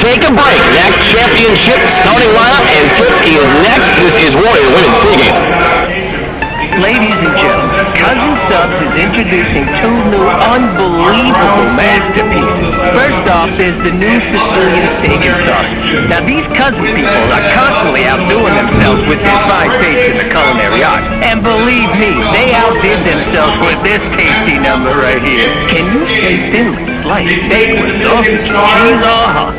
take a break. NAC Championship starting lineup and tip is next. This is Warrior Women's pregame. Ladies and gentlemen, Cousin Subs is introducing two new unbelievable masterpieces. First off is the new Sicilian steak and sausage. Now these cousin people are constantly outdoing themselves with their fine taste in the culinary arts. And believe me, they outdid themselves with this tasty number right here. Can you say thinly sliced steak with sausage, cheese,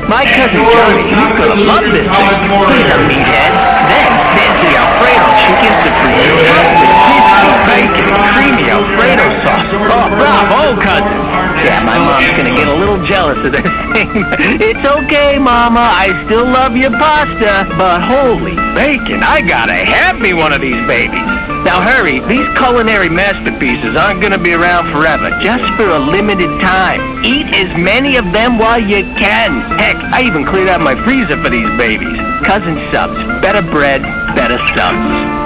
my cousin Johnny, he's gonna love this thing. He's a meathead. Then there's the Alfredo chicken supreme, topped with crispy bacon and creamy Alfredo sauce. Oh, bravo, cousin. Yeah, my mom's gonna get a little jealous of this thing. It's okay, Mama, I still love your pasta. But holy bacon, I gotta have me one of these babies. Now hurry, these culinary masterpieces aren't gonna be around forever, just for a limited time. Eat as many of them while you can. Heck, I even cleared out my freezer for these babies. Cousin Subs, better bread, better subs.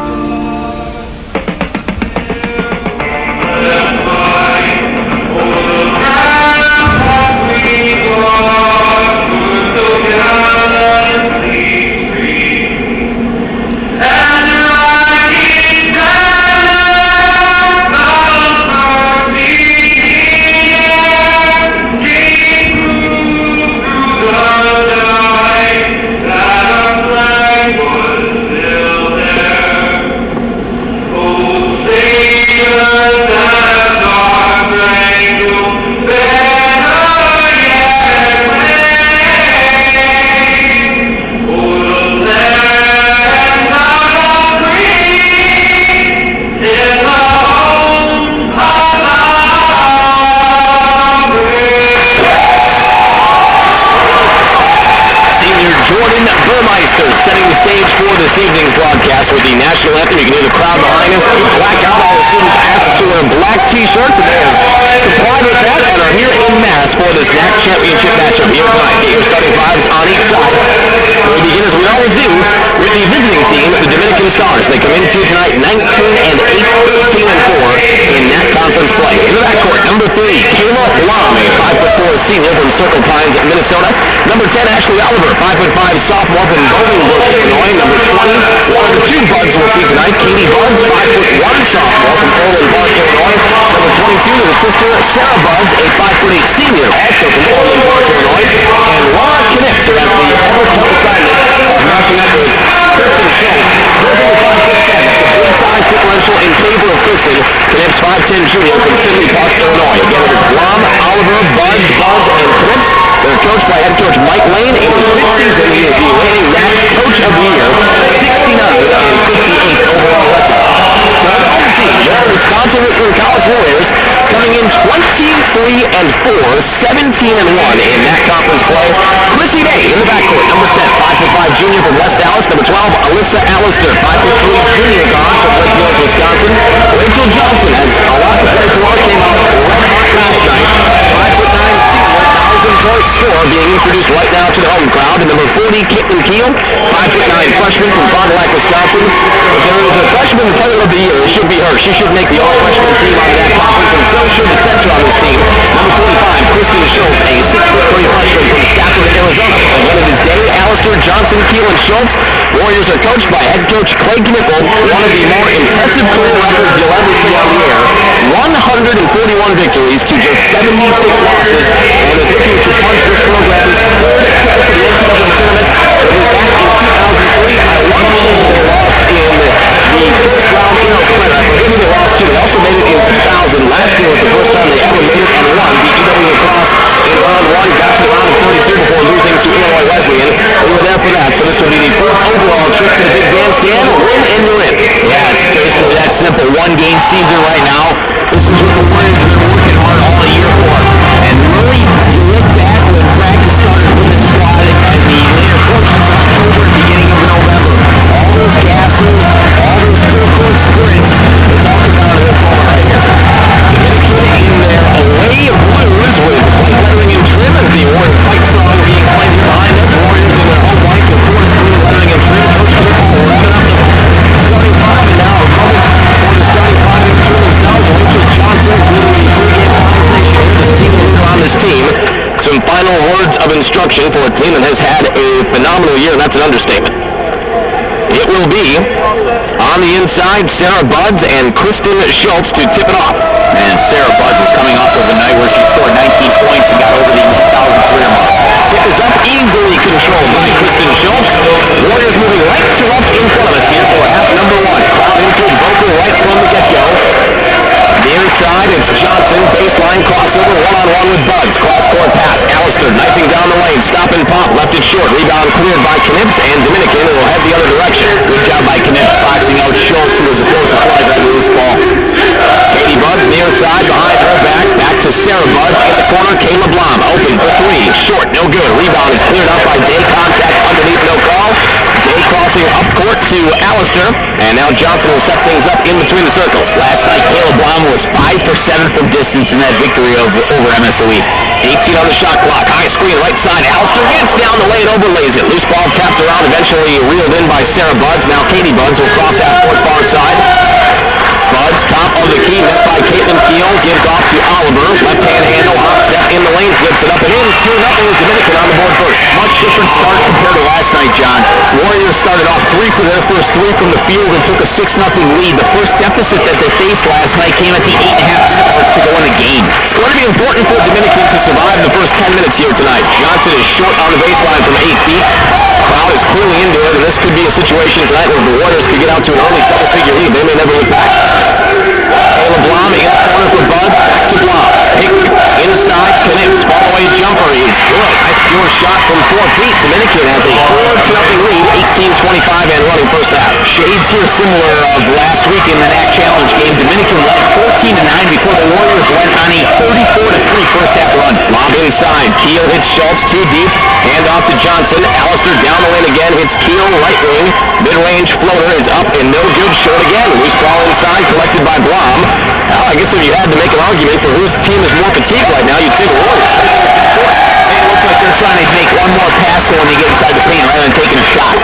Setting the stage for this evening's broadcast with the national anthem. You can hear the crowd behind us. Keep black out. All the students asked to wear black t-shirts, and they have complied with that and are here in mass for this NAC championship matchup here tonight. Get your starting fives on each side. We begin, as we always do, with the visiting team, the Dominican Stars. They come into tonight 19-8, 13-4 in NAC conference play. In the backcourt, number 3, Kayla Blom, a 5'4" senior from Circle Pines, Minnesota. Number 10, Ashley Oliver, 5'5" sophomore from Bolingbrook, Illinois. Number 20, one of the two buds we'll see tonight, Katie Buds, 5'1" sophomore from Orland Park, Illinois. Number 22, her sister, Sarah Buds, a 5'8" senior, also from Orland Park, Illinois. And Laura Knips, who has the ever-tough assignment of matching up with Kristen Schultz. Those are the 5'10". That's a big size differential in favor of Kristen. Knips, 5'10" junior from Tinley Park, Illinois. Again, it is Blom, Oliver, Buds, and Knips. They're coached by head coach Mike Lane. In his fifth season, he is the reigning NAC Coach of the Year, 69-58 overall record. Now the home team, your Wisconsin Whitman College Warriors, coming in 23-4, 17-1 in NAC conference play. Chrissy Day in the backcourt, number 10, 5'5" junior from West Dallas. Number 12, Alyssa Allister, 5'3" junior guard from Lake Mills, Wisconsin. Rachel Johnson has a lot to play for, came out red hot last night. 5'9" senior, 1,000-point scorer being introduced right now to the home crowd. And number 40, Caitlin Keel, 5'9" freshman from Fond du Lac, Wisconsin. If there is a freshman player of the year, it should be her. She should make the all-freshman team on that conference, and so should the center on this team. Number 45, Kristen Schultz, a 6'3" freshman from Safford, Arizona. Again, it is Day, Allister, Johnson, Keel, and Schultz. Warriors are coached by head coach Clay Knippel, one of the more impressive career records you'll ever see on the air. 141 victories to just 76 losses, and is looking to punch this program's third trip to the NCAA tournament. It was back in 2003. I want to say they lost in the first round in Oakland. I forget who they lost to. They also made it in 2000. Last year was the first time they ever made it and won. Beat UW Lacrosse in round 1, got to the round of 32 before losing to Illinois Wesleyan. We were there for that, so this will be the fourth overall trip to the Big Dance. Dan, win and you're in. Yeah, it's basically that simple. One-game season right now. This is what the Warriors have been working hard all year for. And really, you look back when practice started with this squad at the later portions of October construction for a team that has had a phenomenal year, and that's an understatement. It will be on the inside, Sarah Buds and Kristen Schultz to tip it off. And Sarah Buds is coming off of a night where she scored 19 points and got over the 1,000 career mark. Tip is up, easily controlled by Kristen Schultz. Warriors moving right to left in front of us here for half number one. Crowd into vocal right from the get-go. Near side, it's Johnson, baseline crossover, one-on-one with Buds. Cross-court pass, Allister knifing down the lane, stop and pop, left it short. Rebound cleared by Knips, and Dominican will head the other direction. Good job by Knips, boxing out Schultz, who was the closest one to that loose ball. Katie Buds near side, behind her back to Sarah Buds. In the corner, Kayla Blom, open for three, short, no good. Rebound is cleared up by Day, contact underneath, no call. Day crossing up court to Allister, and now Johnson will set things up in between the circles. Last night, Kayla Blom was 5 for 7 from distance in that victory over MSOE. 18 on the shot clock. High screen, right side. Allister gets down the lane, overlays it. Loose ball tapped around, eventually reeled in by Sarah Buds. Now Katie Buds will cross half court far side. Buds, top of the key, met by Caitlin Keel, gives off to Oliver. Left-hand handle, hop step in the lane, flips it up and in. 2-0, Dominican on the board first. Much different start compared to last night, John. Warriors started off 3 for their first 3 from the field and took a 6-0 lead. The first deficit that they faced last night came at the 8.5-minute mark to go in the game. It's going to be important for Dominican to survive the first 10 minutes here tonight. Johnson is short on the baseline from 8 feet. Crowd is clearly into it, and this could be a situation tonight where the Warriors could get out to an early double-figure lead. They may never look back. Kayla Blom in the corner for Bud. Back to Blom. Pick inside. Knips. Fall away jumper is good. Nice pure shot from 4 feet. Dominican has a 4-0 lead. 18-25 and running first half. Shades here similar of last week in the NAC Challenge game. Dominican led 14-9 before the Warriors went on a 34-3 first half run. Lob inside. Keel hits Schultz too deep. Hand off to Johnson. Allister down the lane again. Hits Keel right wing. Mid-range floater is up and no good. Short again. Loose ball inside. Collected by Blom. Well, I guess if you had to make an argument for whose team is more fatigued right now, you'd say the Warriors. They look like they're trying to make one more pass when they get inside the paint rather than taking a shot.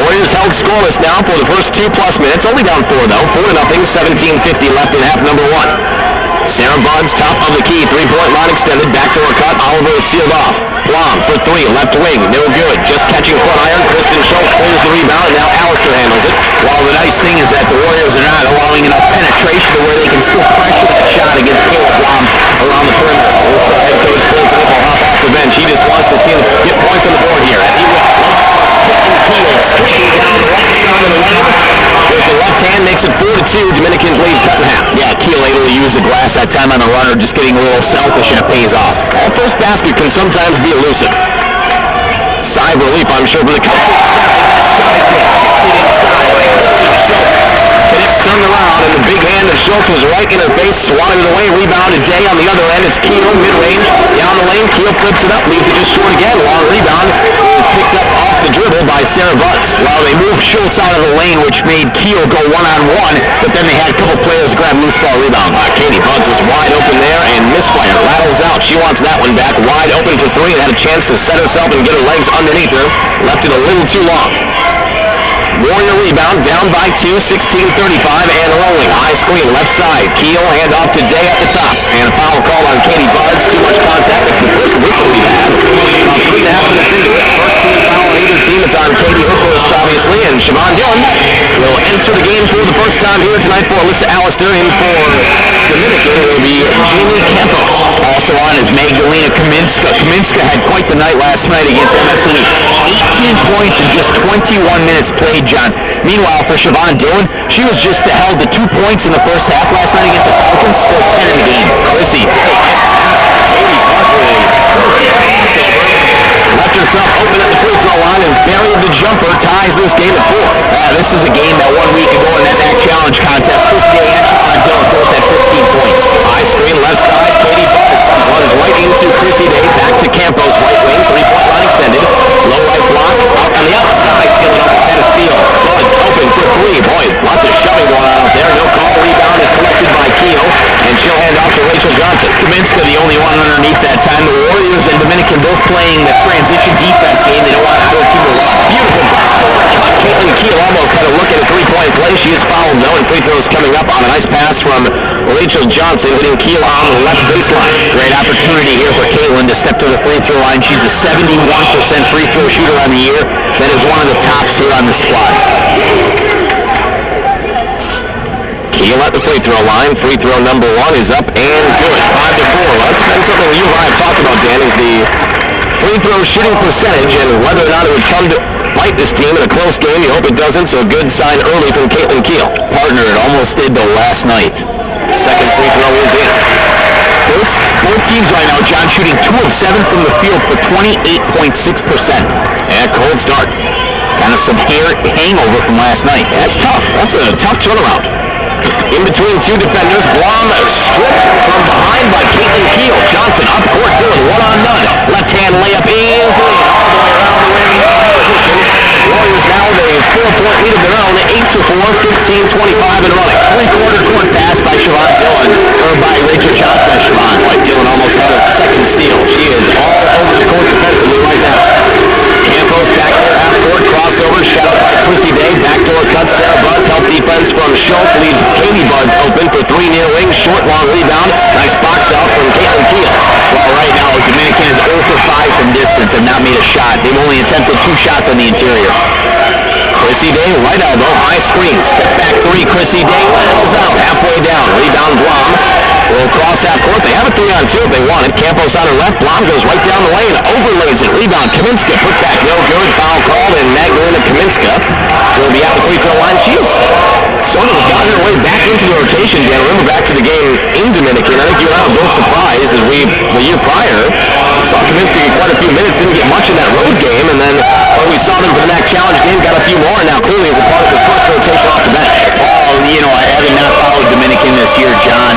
Warriors held scoreless now for the first 2+ minutes. Only down 4 though. 4-0. 17:50 left in half number one. Sarah Buds, top of the key, three-point line extended, backdoor cut, Oliver is sealed off. Blom for 3, left wing, no good, just catching front iron, Kristen Schultz clears the rebound, and now Allister handles it. Well, the nice thing is that the Warriors are not allowing enough penetration to where they can still pressure that shot against Kayla Blom around the perimeter. Also, head coach Bill Knipp will hop off the bench. He just wants his team to get points on the board here, and he will. Keel streaking down the right side of the lane. With the left hand, makes it 4-2. Dominicans lead cut in half. Yeah, Keel able to use the glass that time on the runner, just getting a little selfish, and it pays off. That first basket can sometimes be elusive. Sigh of relief, I'm sure, from the coach. Knips turned around, and the big hand of Schultz was right in her face, swatted it away, rebounded Day on the other end. It's Keel, mid-range, down the lane. Keel flips it up, leaves it just short again. Long rebound is picked up off the dribble by Sarah Buds. Well, they moved Schultz out of the lane, which made Keel go one-on-one, but then they had a couple players grab loose ball rebounds. Katie Buds was wide open there and misfired. Rattles out. She wants that one back. Wide open for 3 and had a chance to set herself and get her legs underneath her. Left it a little too long. Warrior rebound, down by 2, 16:35 and rolling. High screen, left side. Keel, hand off to Day at the top. And a foul call on Katie Buds. Too much contact. It's the first whistle we've had. About 3.5 minutes into it. First team foul on either team. It's on Katie Hookhurst, obviously. And Siobhan Dillon will enter the game for the first time here tonight for Alyssa Allister. And for Dominican will be Jamie Campos. Also on is Magdalena Kaminska. Kaminska had quite the night last night against MSOE. 18 points in just 21 minutes played, John. Meanwhile, for Siobhan Dillon, she was just held to 2 points in the first half last night against the Falcons, scored 10 in the game. Chrissy Day left herself open at the free throw line and buried the jumper, ties this game at 4. This is a game that 1 week ago in that NAC Challenge contest, Chrissy Day and Siobhan Dillon both had 15 points. High screen, left side, Katie Buds runs right into Chrissy Day, back to Campos, right wing, three-point line extended, low right block, out on the outside, filling up with a steal. Buds open for 3, boy, lots of shoving going on out there, no call, rebound is collected by Keel, and she'll hand off to Rachel Johnson. Kaminska, the only one underneath that time. The Warriors and Dominican both playing the transition defense game. They don't want either team to run. Beautiful backdoor cut. Caitlin Keel almost had a look at a three-point 3-point play. She is fouled, though, and free throws coming up on a nice pass from Rachel Johnson, hitting Keel on the left baseline. Great opportunity here for Caitlin to step to the free throw line. She's a 71% free throw shooter on the year. That is one of the tops here on the squad. Keel at the free throw line. Free throw number 1 is up and good. 5-4. Well, that's been something you and I have talked about, Dan, is the free throw shooting percentage and whether or not it would come to bite this team in a close game. You hope it doesn't, so a good sign early from Caitlin Keel. Partner, it almost did though last night. Second free throw is in. Both teams right now, John, shooting 2 of 7 from the field for 28.6%. And cold start. Kind of some hangover from last night. That's tough. That's a tough turnaround. In between two defenders, Blom stripped from behind by Caitlin Keel. Johnson up court, Dillon, one on none. Left-hand layup easily all the way around the rim in position. Warriors now with a 4-point lead of their own, 8-4, 15-25 and running. Three-quarter court pass by Siobhan Dillon, or by Rachel Johnson. Siobhan, Boy, Dillon almost had a second steal. She is all over the court defensively right now. Campos back there, half court, crossover, shadowed by Chrissy Day. Backdoor cut, Sarah Buds, help defense from Schultz, leaves Katie Buds open for 3 near wing, short, long rebound. Nice box out from Caitlin Keel. Well, right now, Dominican is 0 for 5 from distance and not made a shot. They've only attempted 2 shots on the interior. Chrissy Day, right elbow, high screen, step back 3, Chrissy Day, rattles out, halfway down, rebound Blom. Will cross half court. They have a 3-on-2 if they want it. Campos on her left. Blom goes right down the lane. Overlays it. Rebound. Kaminska put back. No good. Foul called. And Magdalena Kaminska will be at the free throw line. She's sort of gotten her way back into the rotation. Dan, remember back to the game in Dominican. I think you and I were both surprised as the year prior saw Kaminska get quite a few minutes. Didn't get much in that road game. And then when we saw them for the NAC Challenge game, got a few more. And now clearly is a part of the first rotation off the bench. Oh, you know, having not followed Dominican this year, John,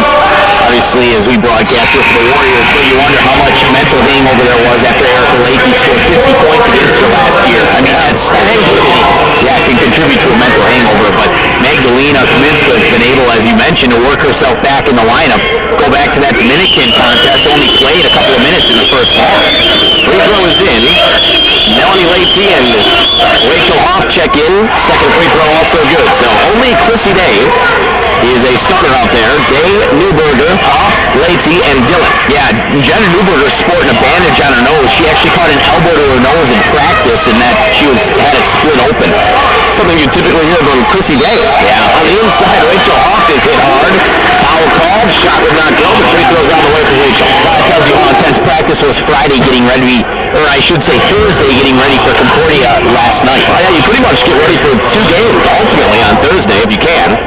obviously, as we broadcast here for the Warriors, but you wonder how much mental hangover there was after Erica Leahy scored 50 points against her last year. I mean, that hangs with any. Yeah, can contribute to a mental hangover, but Magdalena Kaminska has been able, as you mentioned, to work herself back in the lineup. Go back to that Dominican contest, only played a couple of minutes in the first half. Free throw is in. Melanie Leahy and Rachel Hoff check in. Second free throw also good. So only Chrissy Day is a starter out there. Day, Newberger, Hoff, Leahy, and Dillon. Yeah, Jenna Newberger sporting a bandage on her nose. She actually caught an elbow to her nose in practice, and that she had it split open. Something you typically hear from Chrissy Day. Yeah, on the inside, Rachel Hoff is hit hard. Foul called, shot would not go, but free throws on the way for Rachel. Well, that tells you how intense practice was Friday getting ready, or I should say Thursday getting ready for Concordia last night. Oh yeah, you pretty much get ready for 2 games ultimately on Thursday if you can.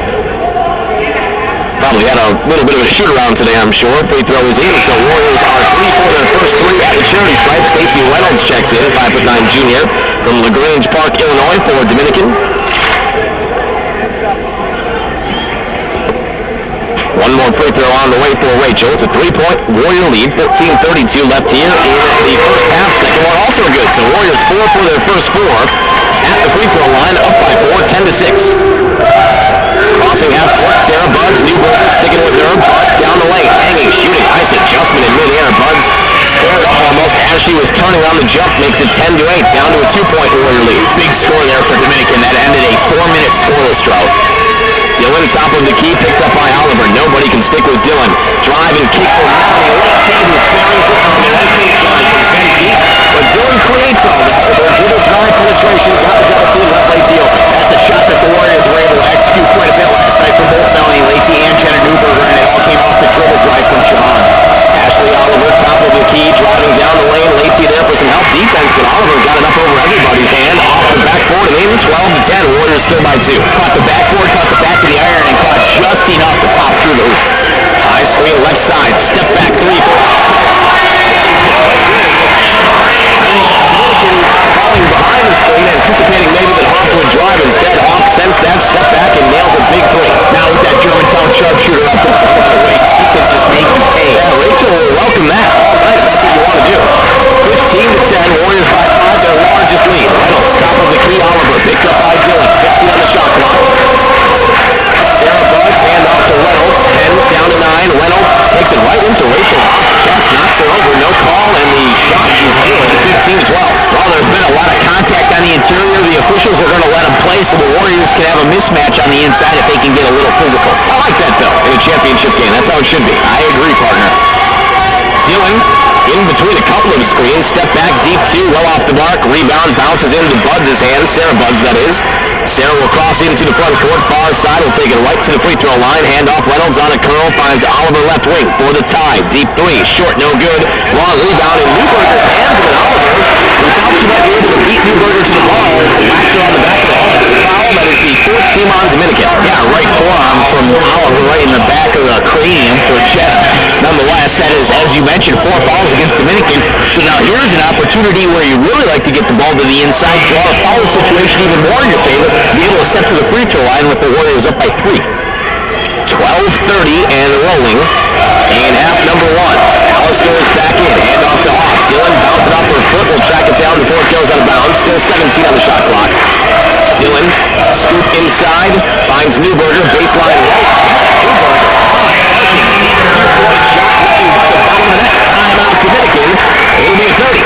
Probably had a little bit of a shoot-around today, I'm sure. Free throw is in, so Warriors are 3 for their first 3 at the charity stripe. Stacey Reynolds checks in, 5'9" junior from LaGrange Park, Illinois for Dominican. One more free throw on the way for Rachel. It's a 3-point Warrior lead, 14:32 left here in the first half. Second one also good, so Warriors 4 for their first 4 at the free throw line, up by 4, 10-6. Crossing half court, Sarah Buds, Newberger sticking with her. Buds down the lane, hanging, shooting, nice adjustment in midair. Buds squared up almost as she was turning on the jump, makes it 10-8, down to a 2-point Warrior lead. Big score there for Dominican. That ended a 4-minute scoreless drought. Dillon top of the key, picked up by Oliver. Nobody can stick with Dillon. Drive and kick for Melanie Leahy, who carries it on the right baseline from 10 feet. But Dillon creates all that with her dribble drive penetration, got the double team, left Leahy open. That's a shot that the Warriors were able to execute quite a bit last night from both Melanie Leahy and Jenna Newberger, and it all came off the dribble drive from Siobhan. Ashley Oliver, top of the key, driving down the lane. Leahy there for some help defense, but Oliver got it up over everybody's hand, off the backboard, and in 12-10. Warriors still by 2. Caught the backboard, caught the back of the iron, and caught just enough to pop through the hoop. High screen, left side, step back 3. Falling behind the screen, anticipating maybe that Hoff would drive. Instead, Hoff sends that step back and nails a big 3. Now with that Germantown sharpshooter up there, he could just make you pay. Yeah, Rachel will welcome that all night if that's what you want to do. 15-10, Warriors by 5, their largest lead. Reynolds, top of the key, Oliver, picked up by Dillon, 15 on the shot clock. Sarah Budd, hand off to Reynolds, 10 down to 9. Reynolds takes it right into Rachel Hoff's chest, knocks her over, no call, and the shot is good, 15-12. Well, there's been a lot of contact on the interior. The officials are going to let them play, so the Warriors Warriors can have a mismatch on the inside if they can get a little physical. I like that, though, in a championship game. That's how it should be. I agree, partner. Dillon in between a couple of screens. Step back deep two, well off the mark. Rebound bounces into Buds' hands. Sarah Buds, that is. Sarah will cross into the front court. Far side will take it right to the free throw line. Hand off Reynolds on a curl. Finds Oliver left wing for the tie. Deep three. Short, no good. Long rebound in Newberger's hands. But Oliver, who thought she might be able to beat Newberger to the ball, whacked her on the back of the head. Foul. That is the fourth team on Dominican. Yeah, right forearm from Oliver right in the back of the cranium for Jenna. Nonetheless, that is, as you mentioned, 4 fouls against Dominican. So now here's an opportunity where you really like to get the ball to the inside, draw a foul situation even more in your favor, be able to step to the free throw line with the Warriors up by 3. 12:30 and rolling in half number 1. Alice goes back in, hand off to Hawk. Dillon bounces it off her foot, will track it down before it goes out of bounds. Still 17 on the shot clock. Dillon, scoop inside, finds Newberger, baseline right. Timeout Dominican. It'll be a 30.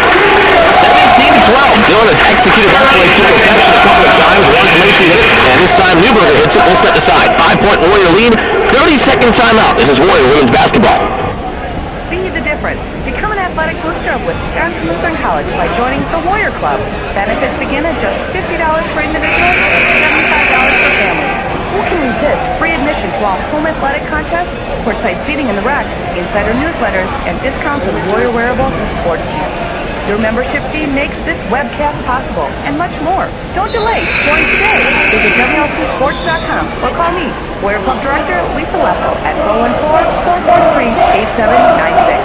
17-12. Dillon has executed that play to perfection a couple of times. Once Lacey hit it, and this time Newberger hits it. We'll step aside. 5-point Warrior lead. 30-second timeout. This is Warrior women's basketball. Be the difference. Become an athletic booster with Wisconsin Lutheran College by joining the Warrior Club. Benefits begin at just $50 for individuals and $75 for families. Who can resist free admission to all home athletic contests, courtside seating in the rec, insider newsletters, and discounts on Warrior wearables and sports gear? Your membership fee makes this webcast possible, and much more. Don't delay. Join today. Visit WLCSports.com or call me, Warrior Club Director Lisa Leffel, at 414-443-8796.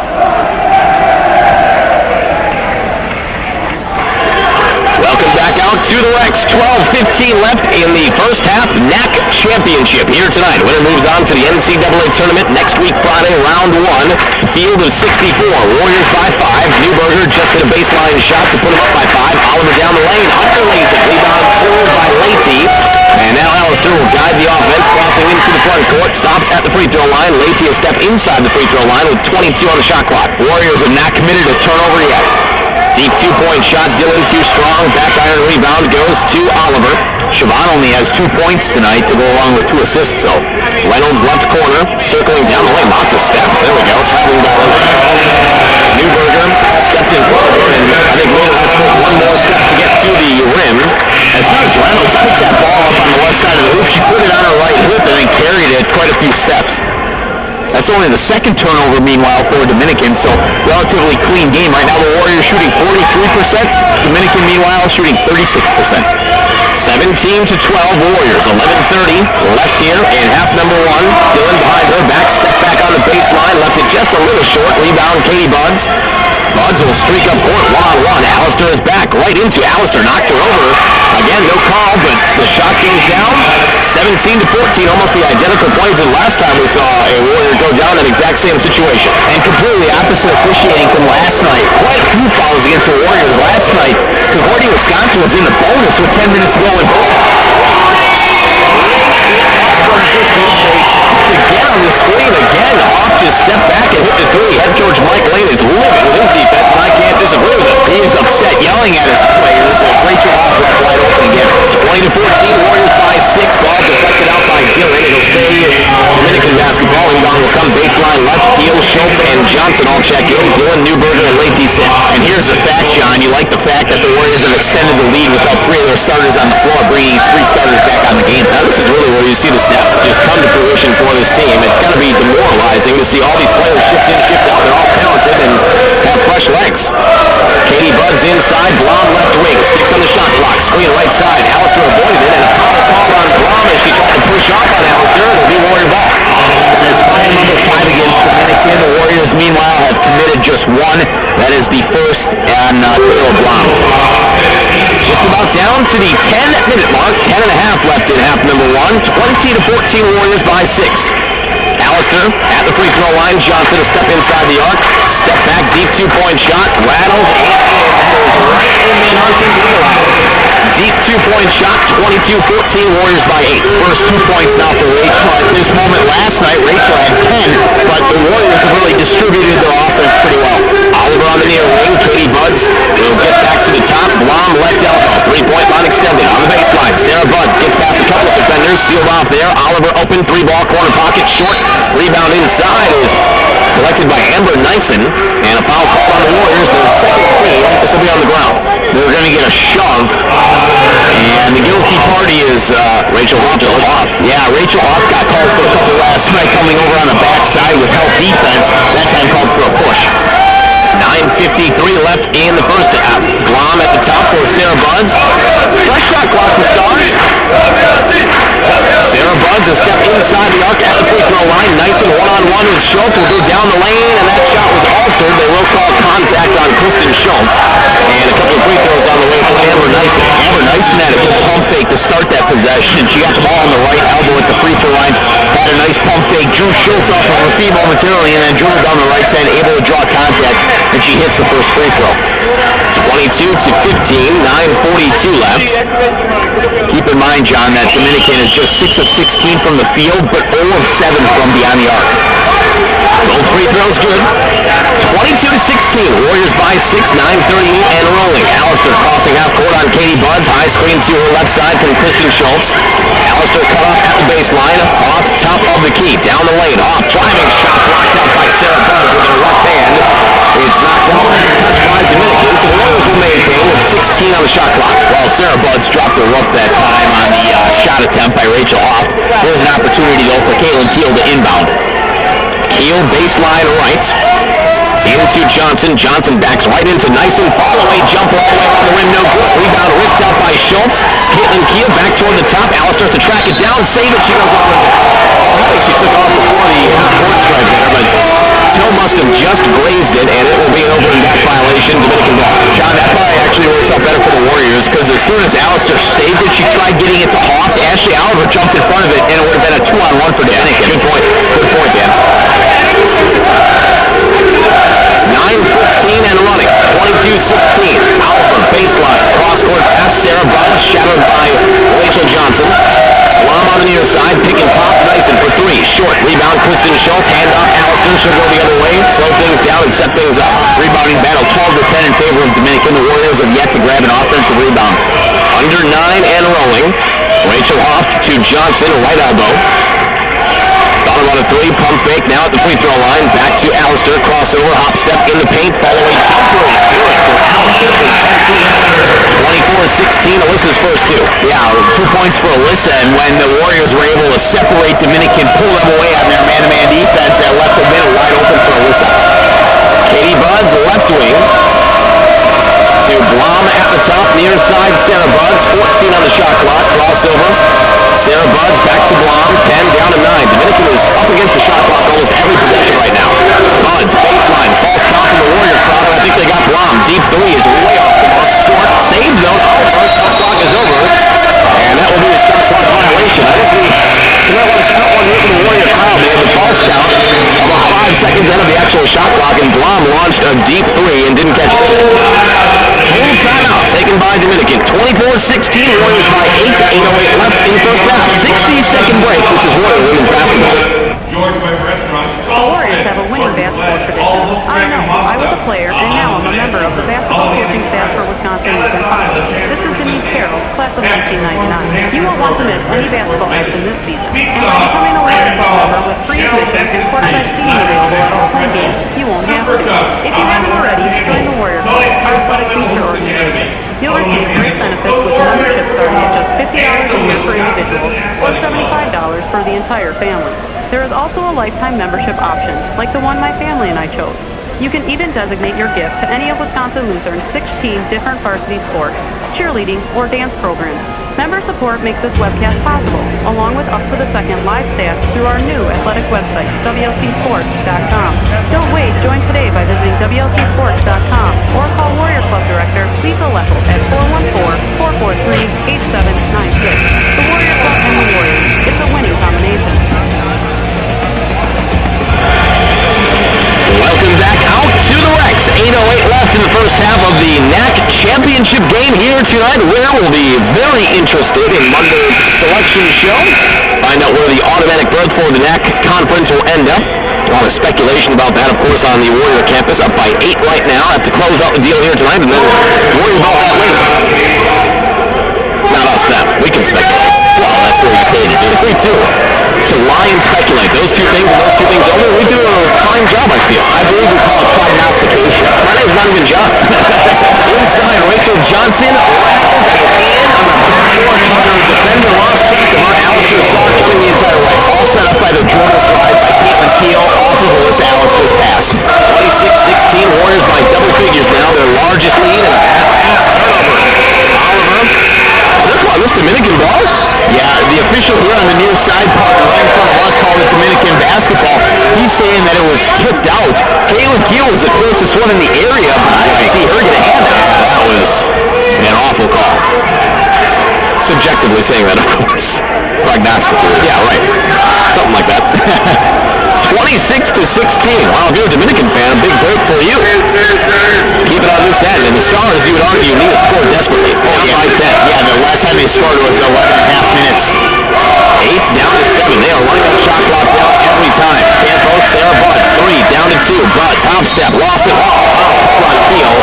Welcome back out to the Rex. 12:15 left in the first half. NAC Championship here tonight. Winner moves on to the NCAA tournament next week, Friday, round 1. Field of 64. Warriors by 5. Newberger just hit a baseline shot to put them up by 5. Oliver down the lane. Under Lazy. Rebound pulled by Leite. And now Alistair will guide the offense, crossing into the front court. Stops at the free throw line. Leite a step inside the free throw line with 22 on the shot clock. Warriors have not committed a turnover yet. Deep 2-point shot, Dillon too strong. Back iron rebound goes to Oliver. Siobhan only has 2 points tonight to go along with 2 assists, so Reynolds left corner, circling down the lane. Lots of steps. There we go. Traveling by Newberger stepped in front of her, and I think made her take one more step to get to the rim. As soon as Reynolds picked that ball up on the left side of the hoop, she put it on her right hip and then carried it quite a few steps. That's only the second turnover, meanwhile, for Dominican, so relatively clean game. Right now, the Warriors shooting 43%. Dominican, meanwhile, shooting 36%. 17-12 Warriors. 11:30 left here in half number 1. Dillon behind her, back, step back on the baseline. Left it just a little short. Rebound, Katie Buds. Buds will streak up court one-on-one. Alistair is back right into Alistair. Knocked her over. Again, no call, but the shot goes down. 17-14, almost the identical play to the last time we saw a Warrior go down in that exact same situation. And completely opposite officiating from last night. Quite a few fouls against the Warriors last night. Concordia, Wisconsin was in the bonus with 10 minutes to go in both. Again on the screen, again, off to step back and hit the 3. Head coach Mike Lane is livid with his defense, and I can't disagree with him. He is upset, yelling at his players, and Rachel Hawk left wide open again. 20-14, Warriors by 6. Ball deflected out by Dillon. It'll stay Dominican basketball. Inbound will come baseline left. Keel, Schultz, and Johnson all check in. Dillon, Newberger, and Leite sit. And here's the fact, John. You like the fact that the Warriors have extended the lead without 3 of their starters on the floor, bringing 3 starters back on the game. Now, this is really where you see the depth just come to fruition for this team. It's going to be demoralizing to see all these players shift in, shift out. They're all talented and have fresh legs. Katie Buds inside, Blom left wing, 6 on the shot clock, screen right side. Alistair avoided it, and a foul called on Blom as she tried to push off on Alistair. It'll be Warrior ball. That's foul number 5 against Dominican. The Warriors, meanwhile, have committed just 1. That is the first on Taylor Blom. Just about down to the 10-minute mark. 10.5 left in half number 1. 20-14 Warriors by 6. Alistair at the free throw line. Johnson a step inside the arc. Step back, deep 2-point shot. Rattles and is right in Hudson's wheelhouse. Deep 2-point shot. 22-14 Warriors by 8. First 2 points now for Rachel. At this moment last night, Rachel had 10, but the Warriors have really distributed their offense pretty well. Oliver on the near wing. Katie Buds will get back to the top. Blom left elbow. 3-point line extended on the baseline. Sarah Buds gets past a couple of sealed off there. Oliver open, 3-ball corner pocket, short. Rebound inside is collected by Amber Nyson, and a foul called on the Warriors. Their second team. This will be on the ground. They're going to get a shove, and the guilty party is Rachel Hoft. Yeah, Rachel Hoft got called for a couple last night coming over on the backside with help defense. That time called for a push. 9:53 left in the first half. Glom at the top for Sarah Buds. Fresh shot clock for Stars. Sarah Buds a step inside the arc at the free throw line. Nyson one-on-one with Schultz will go down the lane, and that shot was altered. They will call contact on Kristen Schultz. And a couple of free throws on the way for Amber Nyson. Amber Nyson had a good pump fake to start that possession. She got the ball on the right elbow at the free throw line. Had a nice pump fake. Drew Schultz off of her feet momentarily, and then dribbled down the right side, able to draw contact, and she hits the first free throw. 22-15, 9:42 left. Keep in mind, John, that Dominican is just 6 of 16 from the field, but 0 of 7 from beyond the arc. Both free throws good. 22-16, Warriors by 6, 9:38 and rolling. Allister crossing half court on Katie Buds. High screen to her left side from Kristen Schultz. Allister cut off at the baseline, off top of the key, down the lane, off driving shot blocked out by Sarah Buds with her left hand. It's knocked out last touch by Dominican, so the Warriors will maintain with 16 on the shot clock. Well, Sarah Buds dropped her rough that time on the shot attempt by Rachel Hoft. There's an opportunity, though, for Caitlin Keel to inbound. Keel baseline right. Into Johnson. Johnson backs right into Nyson. Fall away jumper all the way on the rim. No good. Rebound ripped out by Schultz. Caitlin Keel back toward the top. Allister to track it down. Save it. She goes over the back. I think she took off before the court stripe there, but Till must have just grazed it, and it will be an over and back violation. Dominican ball. John, that probably actually works out better for the Warriors, because as soon as Allister saved it, she tried getting it to Hoft. Ashley Oliver jumped in front of it, and it would have been a 2-on-1 for Dominican. Good point. Good point, Dan. 9:15 and running. 22-16. Oliver baseline. Cross-court pass. Sarah Buds shadowed by Rachel Johnson. Blom on the near side. Pick and pop. Nyson for 3. Short. Rebound. Kristen Schultz. Hand off. Allister. She'll go the other way. Slow things down and set things up. Rebounding battle 12-10 in favor of Dominican. The Warriors have yet to grab an offensive rebound. Under 9 and rolling. Rachel Hoft to Johnson. Right elbow. Thought about a 3, pump fake, now at the free throw line, back to Allister, crossover, hop step in the paint, fall away jumper is good for Allister for 24-16, Alyssa's first 2. Yeah, 2 points for Alyssa, and when the Warriors were able to separate Dominican, pull them away on their man-to-man defense, that left the middle wide open for Alyssa. Katie Buds, left wing, to Blom at the top, near side, Sarah Buds, 14 on the shot clock, crossover. Sarah Buds back to Blom, 10 down to 9. Dominican is up against the shot clock almost every possession right now. Buds, baseline, false count from the Warrior crowd. I think they got Blom. Deep 3 is way off the mark. Short, save zone. Oliver, shot clock is over. And that will be a shot clock violation. I think we might want to count one here from the Warrior crowd. They had the false count about 5 seconds out of the actual shot clock, and Blom launched a deep 3 and didn't catch it. Full timeout taken by Dominican. 24-16, Warriors by 8. 8:08 left in the first half. 60-second break. This is Warrior women's basketball. The Warriors have a winning basketball tradition. I know. I was a player, and now I'm a member of the basketball coaching staff for Wisconsin Lutheran College. This is Denise Carroll, class of 1999. You won't want to miss any basketball action this season. And by becoming a Warrior club member with free admission and courtside seating available at all home games, you won't have to. If you haven't already, join the Warrior Club, our athletic feature organization. You'll receive great benefits with membership starting at just $50 a year for individuals or $75 for the entire family. There is also a lifetime membership option, like the one my family and I chose. You can even designate your gift to any of Wisconsin Lutheran's 16 different varsity sports, cheerleading, or dance programs. Member support makes this webcast possible, along with up to the second live stats through our new athletic website, WLCsports.com. Don't wait, join today by visiting WLCsports.com or call Warrior Club Director Lisa Leffel at 414-443-8796. The Warrior Club and the Warriors. It's a winning combination. Welcome back out to the Rex. 8:08 left in the first half of the NAC Championship game here tonight. Winner will be very interested in Monday's selection show. Find out where the automatic berth for the NAC conference will end up. A lot of speculation about that, of course, on the Warrior campus. Up by 8 right now. Have to close out the deal here tonight and then worry about that later. Not us, them. We can speculate. Well, before you paid it. We do. To lie and speculate. Those two things and those two things only, we do a fine job, I feel. I believe we call it prognostication. My name's not even John. Inside, Rachel Johnson rattles it in on the backdoor cutter. Defender lost track of her. Alistair saw it coming the entire way. All set up by the Jordan drive by Caitlin Keel off of Alyssa Alistair's pass. 26-16, Warriors by double figures now. Their largest lead and a pass turnover. Oliver. Oh, they're calling this Dominican ball? Yeah, the official here on the near side partner right in front of us called it Dominican basketball. He's saying that it was tipped out. Caitlin Keel was the closest one in the area, but I didn't see her get a hand out. Yeah, that was an awful call. Subjectively saying that, of course. Prognostically. Yeah, right. Something like that. 26-16. Wow, if you're a Dominican fan, a big break for you. Keep it on this end. And the Stars, you would argue, need a score desperately. Down by 10. Yeah, the last time they scored was 11 and a half minutes. 8 down to 7. They are running that shot clock down every time. Campos, Sarah Buds, 3 down to 2. Bud, top step, lost it. Wow, hold on Keel.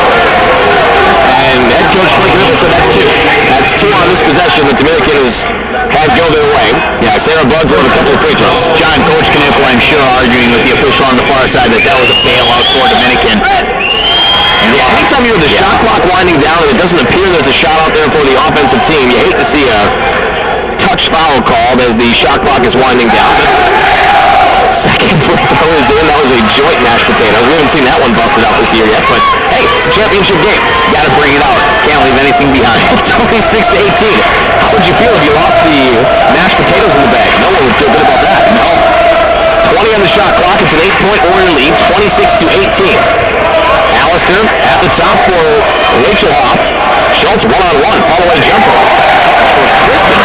And head coach Blake Griffith said that's 2. That's 2 on this possession. The Dominican has had go their way. Yeah, Sarah Buds with a couple of free throws. John, Coach Knippel, I'm sure, arguing with the official on the far side that was a bailout for Dominican. Yeah, anytime you're the shot clock winding down and it doesn't appear there's a shot out there for the offensive team, you hate to see a touch foul called as the shot clock is winding down. Second free throw is in. That was a joint mashed potato. We haven't seen that one busted out this year yet, but hey, it's a championship game. Got to bring it out. Can't leave anything behind. 26-18. How would you feel if you lost the mashed potatoes in the bag? No one would feel good about that. No. 20 on the shot clock. It's an 8-point Warrior lead, 26-18. Alistair at the top for Rachel Hoft. Schultz one-on-one, follow-away jumper. Kristen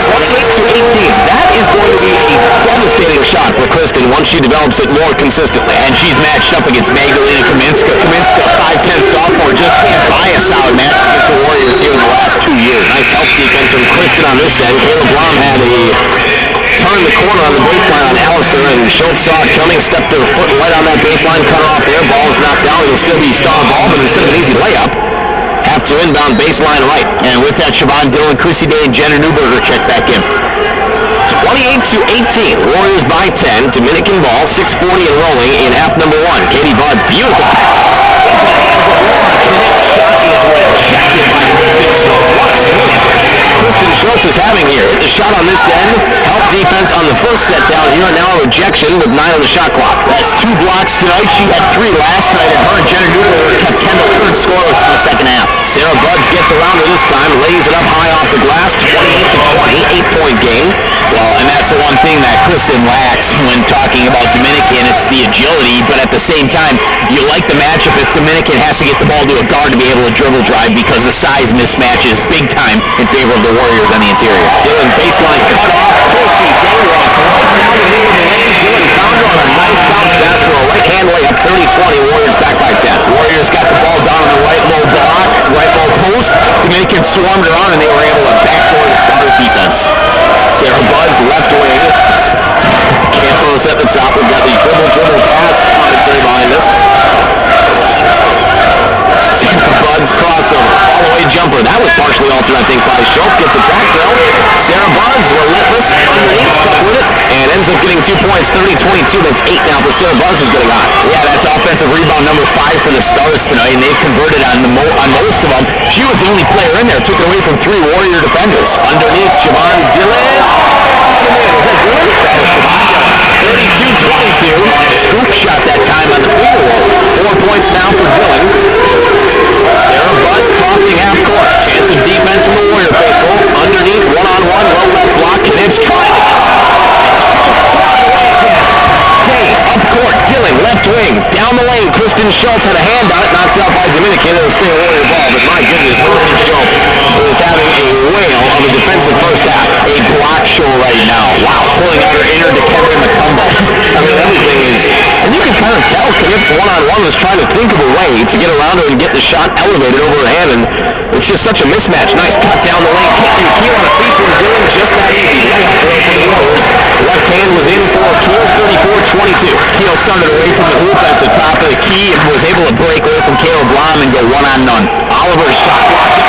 28-18. That is going to be a devastating shot for Kristen once she develops it more consistently. And she's matched up against Magdalena Kaminska. Kaminska, 5'10 sophomore, just can't buy a solid match against the Warriors here in the last 2 years. Nice help defense from Kristen on this end. Caleb Blom had a turn the corner on the baseline on Alistair, and Schultz saw it coming, stepped their foot right on that baseline, cut her off there. Ball is knocked down. It'll still be star ball, but instead of an easy layup, have to inbound baseline right. And with that, Siobhan Dillon, Chrissy Day, and Jenna Newberger check back in. 28-18. Warriors by 10. Dominican ball, 6:40 and rolling in half number 1. Katie Buds, beautiful pass. Connect shot is rejected by Kristen Schultz. What a minute Kristen Schultz is having here. Hit the shot on this end. Help defense on the first set down here, and now a rejection with 9 on the shot clock. That's 2 blocks tonight. She had 3 last night, and her and Jenna Newberger kept Kendall Curran scoreless in the second half. Sarah Buds gets around her this time, lays it up high off the glass, 28-20, 8-point game. Well, and that's the one thing that Kristen lacks when talking about Dominican. It's the agility, but at the same time, you like the matchup if Dominican has to get the ball to a guard to be able to dribble drive because the size mismatch is big time in favor of the Warriors on the interior. Dillon baseline cut off. Chrissy Day walks right down the middle of the lane. Dillon found her on a nice bounce pass for a right-hand layup. 30-20, Warriors back by 10. Warriors got the ball down on the right low block, right low post. Dominican swarmed her on, and they were able to backdoor the Stars defense. Sarah Buds, left wing. Campos at the top. We've got the dribble pass commentary behind us. Sarah Buds crossover. Follow-away jumper. That was partially altered, I think, by Schultz. Gets it back, though. Sarah Buds, relentless, underneath, stuck with it, and ends up getting 2 points. 30-22. That's 8 now for Sarah Buds, who's getting hot. Yeah, that's offensive rebound number 5 for the Stars tonight, and they've converted on most of them. She was the only player in there. Took it away from 3 Warrior defenders. Underneath, Siobhan Dillon. Is that Dillon? That was Siobhan Dillon. 32-22. Scoop shot that time on the field goal. 4 points now for Dillon. Sarah Buds crossing half court. Chance of defense from the Warrior faithful. Underneath, one-on-one, low left block. Knip's trying to Day, up court, Dillon, left wing, down the lane. Kristen Schultz had a hand on it, knocked out by Dominican. It'll stay a Warrior ball, but my goodness, Kristen Schultz is having a whale of a defensive first half. A block show right now. Wow, pulling out her inner DeKendra Mutombo. I mean, everything is, and you can kind of tell Knip's one-on-one was trying to think of a way to get around her and get the shot elevated over her hand, and it's just such a mismatch. Nice cut down the lane, Caitlin Keel on a feed from Dillon, just that easy. Layup for the Warriors. Left hand was in for Keel, 34-22. Keel started away from the hoop at the top of the key and was able to break away from Caleb Blom and go 1-on-none. Oliver's shot blocked.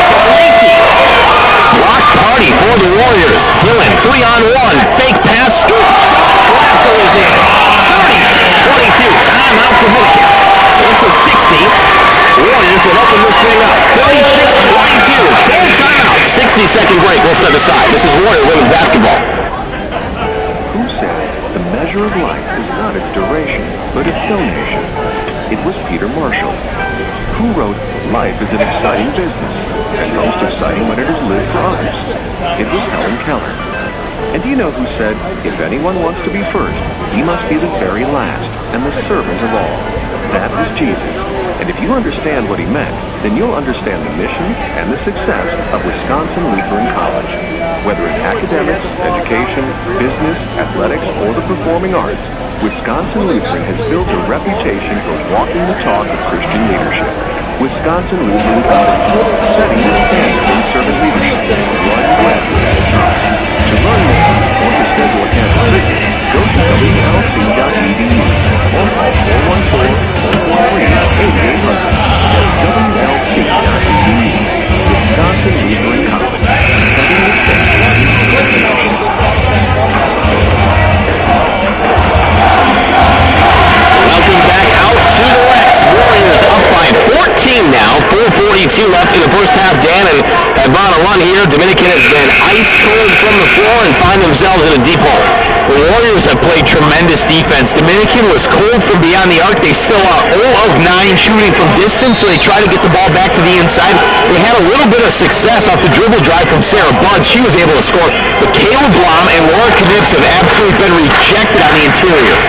block party for the Warriors. Dillon, 3-on-1, fake pass, scoops. Lasso is in. 36-22, timeout Dominican. It's a 60. Warriors will open this thing up. 36-22, full timeout. 60-second break. We'll step aside. This is Warrior women's basketball. Who said the measure of life is not its duration, but its donation? It was Peter Marshall. Who wrote, "Life is an exciting business, and most exciting when it is lived for others"? It was Helen Keller. And do you know who said, "If anyone wants to be first, he must be the very last, and the servant of all"? That was Jesus. And if you understand what he meant, then you'll understand the mission and the success of Wisconsin Lutheran College. Whether in academics, education, business, athletics, or the performing arts, Wisconsin Lutheran has built a reputation for walking the talk of Christian leadership. Wisconsin Lutheran College, setting the standard in servant leadership, one way at a time. To learn more or to schedule a campus visit, go to WLC.edu or call 414-443-8800. That's WLC.edu. Wisconsin Lutheran College, setting the standard. Welcome back out to the West. Warriors up by 14 now. 4:42 left in the first half. Dannon had brought a run here. Dominican has been ice cold from the floor and find themselves in a deep hole. The Warriors have played tremendous defense. Dominican was cold from beyond the arc. They still are 0 of 9 shooting from distance, so they try to get the ball back to the inside. They had a little bit of success off the dribble drive from Sarah Buds. She was able to score. But Caleb Blom and Laura Knips have absolutely been rejected on the interior.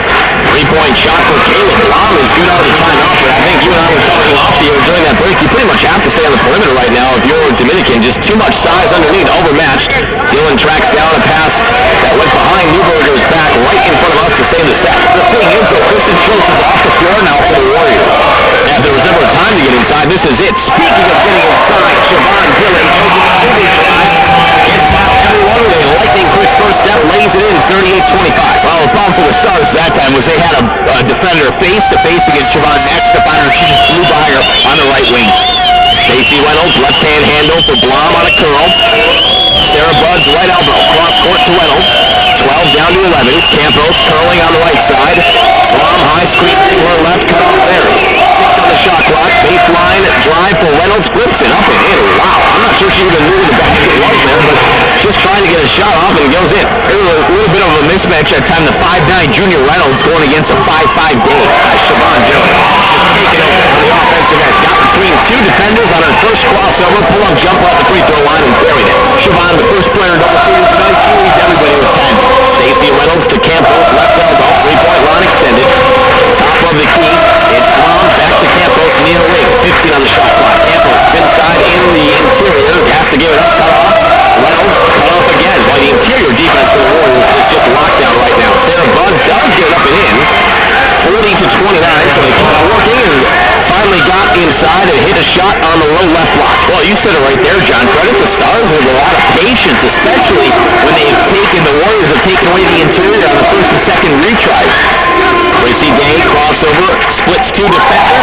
Three-point shot for Caleb Blom is good out of the timeout, but I think you and I were talking off the air during that break. You pretty much have to stay on the perimeter right now if you're Dominican. Just too much size underneath, overmatched. Dillon tracks down a pass that went behind Newberger's back right in front of us to save the set. The thing is, though, Kristen Schultz is off the floor now for the Warriors. If there was ever a time to get inside, this is it. Speaking of getting inside, Siobhan Dillon goes to the overdrive. Gets past everyone with a lightning-quick first step, lays it in 38-25. Well, the problem for the Stars that time was they had a defender face-to-face against Siobhan, matched up on her, she just flew by her on the right wing. Stacey Reynolds, left-hand handle for Blom on a curl. Sarah Buds, right elbow, cross-court to Reynolds. 12 down to 11. Campos curling on the right side. Blom high screen to her left, cut off there. 6 on the shot clock. Baseline drive for Reynolds, flips it up and in. Wow, I'm not sure she even knew where the basket was there, but just trying to get a shot off and goes in. There was a little bit of a mismatch that time. The 5'9" junior Reynolds going against a 5'5" Dave. Siobhan Dillon just taking over on the offensive end. Got between two defenders on her first crossover, pull-up jumper at the free throw line and buried it. Siobhan, the first player in double figures tonight, she leads everybody with 10. Stacey Reynolds to Campos, left elbow, three-point line extended. Top of the key, it's Blom, back to Campos, near wing, 15 on the shot clock. Campos, spin side in the interior, has to give it up, cut off. Reynolds, cut off again. Boy, the interior defense for the Warriors is just locked down right now. Sarah Buds does get it up and in. 40-29, so they kept working and finally got inside and hit a shot on the low left block. Well, you said it right there, John. Credit the Stars with a lot of patience, especially when the Warriors have taken away the interior on the first and second retries. Chrissy Day, crossover, splits two defenders.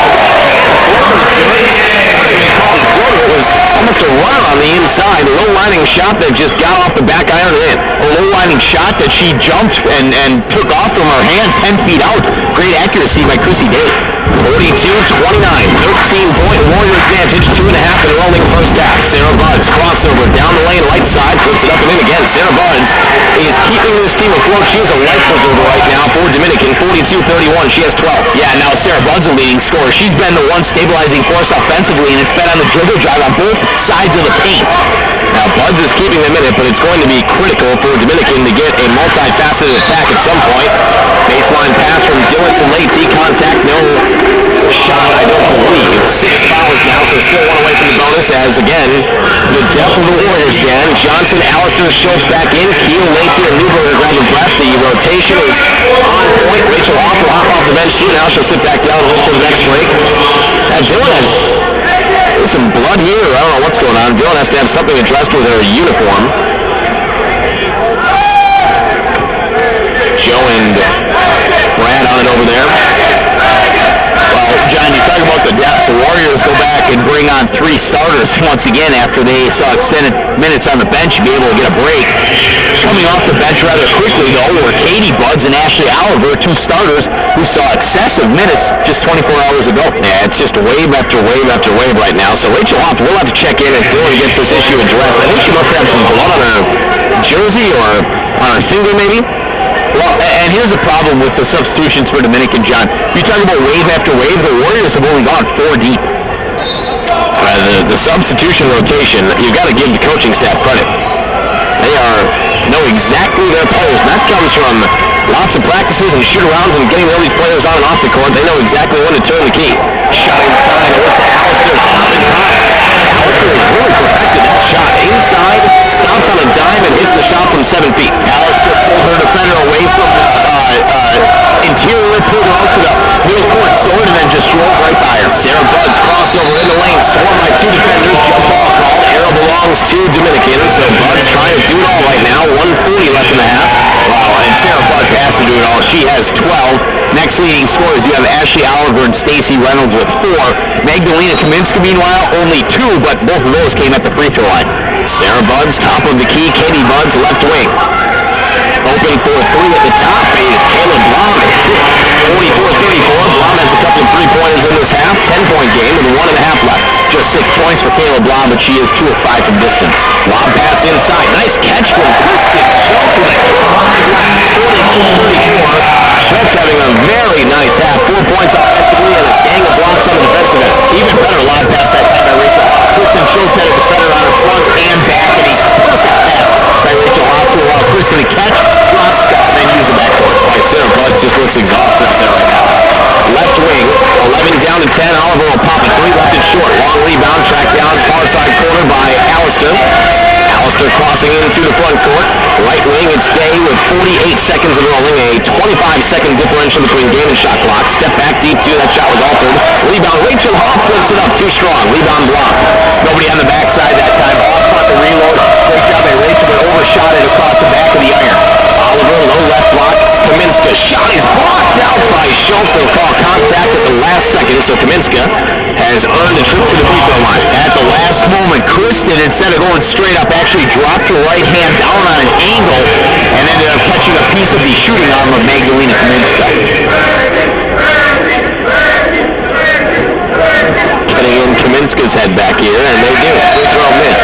It was almost a runner on the inside. A low-lining shot that just got off the back iron and in. A low-lining shot that she jumped and took off from her hand 10 feet out. Great accuracy by Chrissy Day. 42-29, 13-point Warrior advantage, 2.5 in a rolling first half. Sarah Buds, crossover, down the lane, right side, puts it up and in again. Sarah Buds is keeping this team afloat. She is a life preserver right now for Dominican. 42-31, she has 12. Yeah, now Sarah Buds a leading scorer. She's been the one stabilizing force offensively, and it's been on the dribble drive on both sides of the paint. Now Buds is keeping them in it, but it's going to be critical for Dominican to get a multifaceted attack at some point. Baseline pass from Dillon to Leite, contact, no shot, I don't believe. 6 fouls now, so still one away from the bonus as, again, the depth of the Warriors, Dan. Johnson, Alistair, Schultz back in. Keel, Leite, and Newberger grab a breath. The rotation is on point. Rachel Hoff will hop off the bench too. Now she'll sit back down and look for the next break. Dillon has some blood here. I don't know what's going on. Dillon has to have something addressed with her uniform. Joe and Brad on it over there. Well, John, you talk about the depth. The Warriors go back and bring on three starters once again after they saw extended minutes on the bench be able to get a break. Coming off the bench rather quickly, though, were Katie Buds and Ashley Oliver, two starters who saw excessive minutes just 24 hours ago. Yeah, it's just wave after wave after wave right now. So Rachel Hoff will have to check in as Dylan gets this issue addressed. I think she must have some blood on her jersey or on her finger maybe. Well, and here's a problem with the substitutions for Dominican, John. You talk about wave after wave, the Warriors have only gone 4 deep. The substitution rotation, you've got to give the coaching staff credit. They know exactly their players, and that comes from lots of practices and shoot-arounds and getting all these players on and off the court. They know exactly when to turn the key. Shot inside, over to Alistair, stopping hot. Alistair has really perfected that shot. Inside, stops on a dime and hits the shot from 7 feet. Alistair pulled her defender away from the interior, pulled her out to the middle court, sword, and then just drove right by her. Sarah Buds crossover in the lane, swarmed by 2 defenders, jump ball called. Arrow belongs to Dominican, so Buds trying to do it all right now. 1:40 left in the half. Wow, and Sarah Buds has to do it all. She has 12. Next leading scorers, you have Ashley Oliver and Stacy Reynolds with 4. Magdalena Kaminska, meanwhile, only 2, but both of those came at the free throw line. Sarah Buds, top of the key. Katie Buds, left wing. Open for 3 at the top is Kayla Blom. Hits it. 44-34. Blom has a couple of three-pointers in this half. 10-point game with 1.5 left. Just 6 points for Kayla Blom, but she is 2 of 5 from distance. Lob pass inside. Nice catch from Kristen Schultz with a kiss on the glass. 44-34. Schultz having a very nice half. 4 points offensively and a gang of blocks on the defensive end. Even better lob pass that time by Rachel Hoff. Kristen Schultz had a defender on her front and back, and a perfect pass by Rachel Hoff to allow Kristen to catch, drop, stop, and then use it backdoor. Boy, Sarah Buds just looks exhausted out there right now. Left wing, 11 down to 10. Oliver will pop a 3, left it short. Long rebound, tracked down far side corner by Alistair. Alistair crossing into the front court. Right wing, it's Day with 48 seconds and rolling. A 25-second differential between game and shot clock. Step back deep, too. That shot was altered. Rebound, Rachel Hoff flips it up. Too strong. Rebound block. Nobody on the backside that time. Off front the reload. Great job by Rachel, but overshot it across the back of the iron. Oliver, low left block. Kaminska shot is blocked out by Schultz. They'll call contact at the last second, so Kaminska has earned a trip to the free throw line. At the last moment, Kristen, instead of going straight up, actually dropped her right hand down on an angle and ended up catching a piece of the shooting arm of Magdalena Kaminska. Getting in Kaminska's head back here, and they do. Free throw miss.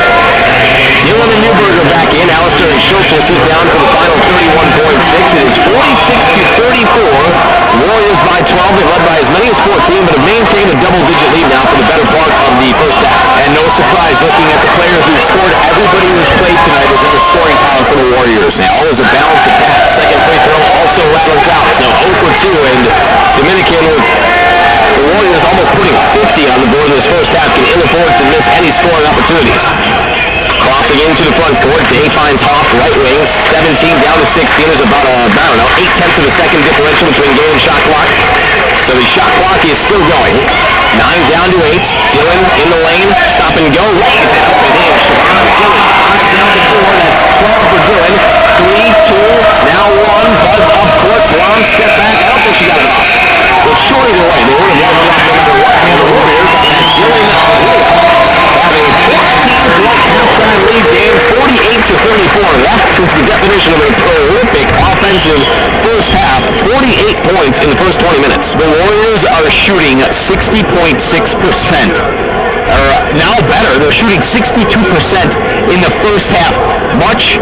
Dylan and Newberger back in. Alistair and Schultz will sit down for the final 31.6. It is 46-34. Warriors by 12. They're led by as many as 14, but have maintained a double-digit lead now for the better part of the first half. And no surprise, looking at the players who scored, everybody who has played tonight is in the scoring column for the Warriors. Now, always a balanced attack. Second free throw also rattles out. So 0 for 2, and Dominican with the Warriors almost putting 50 on the board in this first half can ill afford to miss any scoring opportunities. Crossing into the front court, Day finds Hoff, right wing, 17 down to 16. There's about, 8/10 of a second differential between game and shot clock. So the shot clock is still going. 9 down to 8. Dylan in the lane, stop and go, lays it up and in. Siobhan Dylan, 5 down to 4. That's 12 for Dylan. 3, 2, now 1. Buds up court, Blom step back. I don't think she got it off. It's short either way. They would have won it no matter what. And the Warriors on that Dylan layup have a 14-point halftime lead game, 48-34. That is the definition of a prolific offensive first half. 48 points in the first 20 minutes. The Warriors are shooting 60.6%. Now better, they're shooting 62% in the first half. Much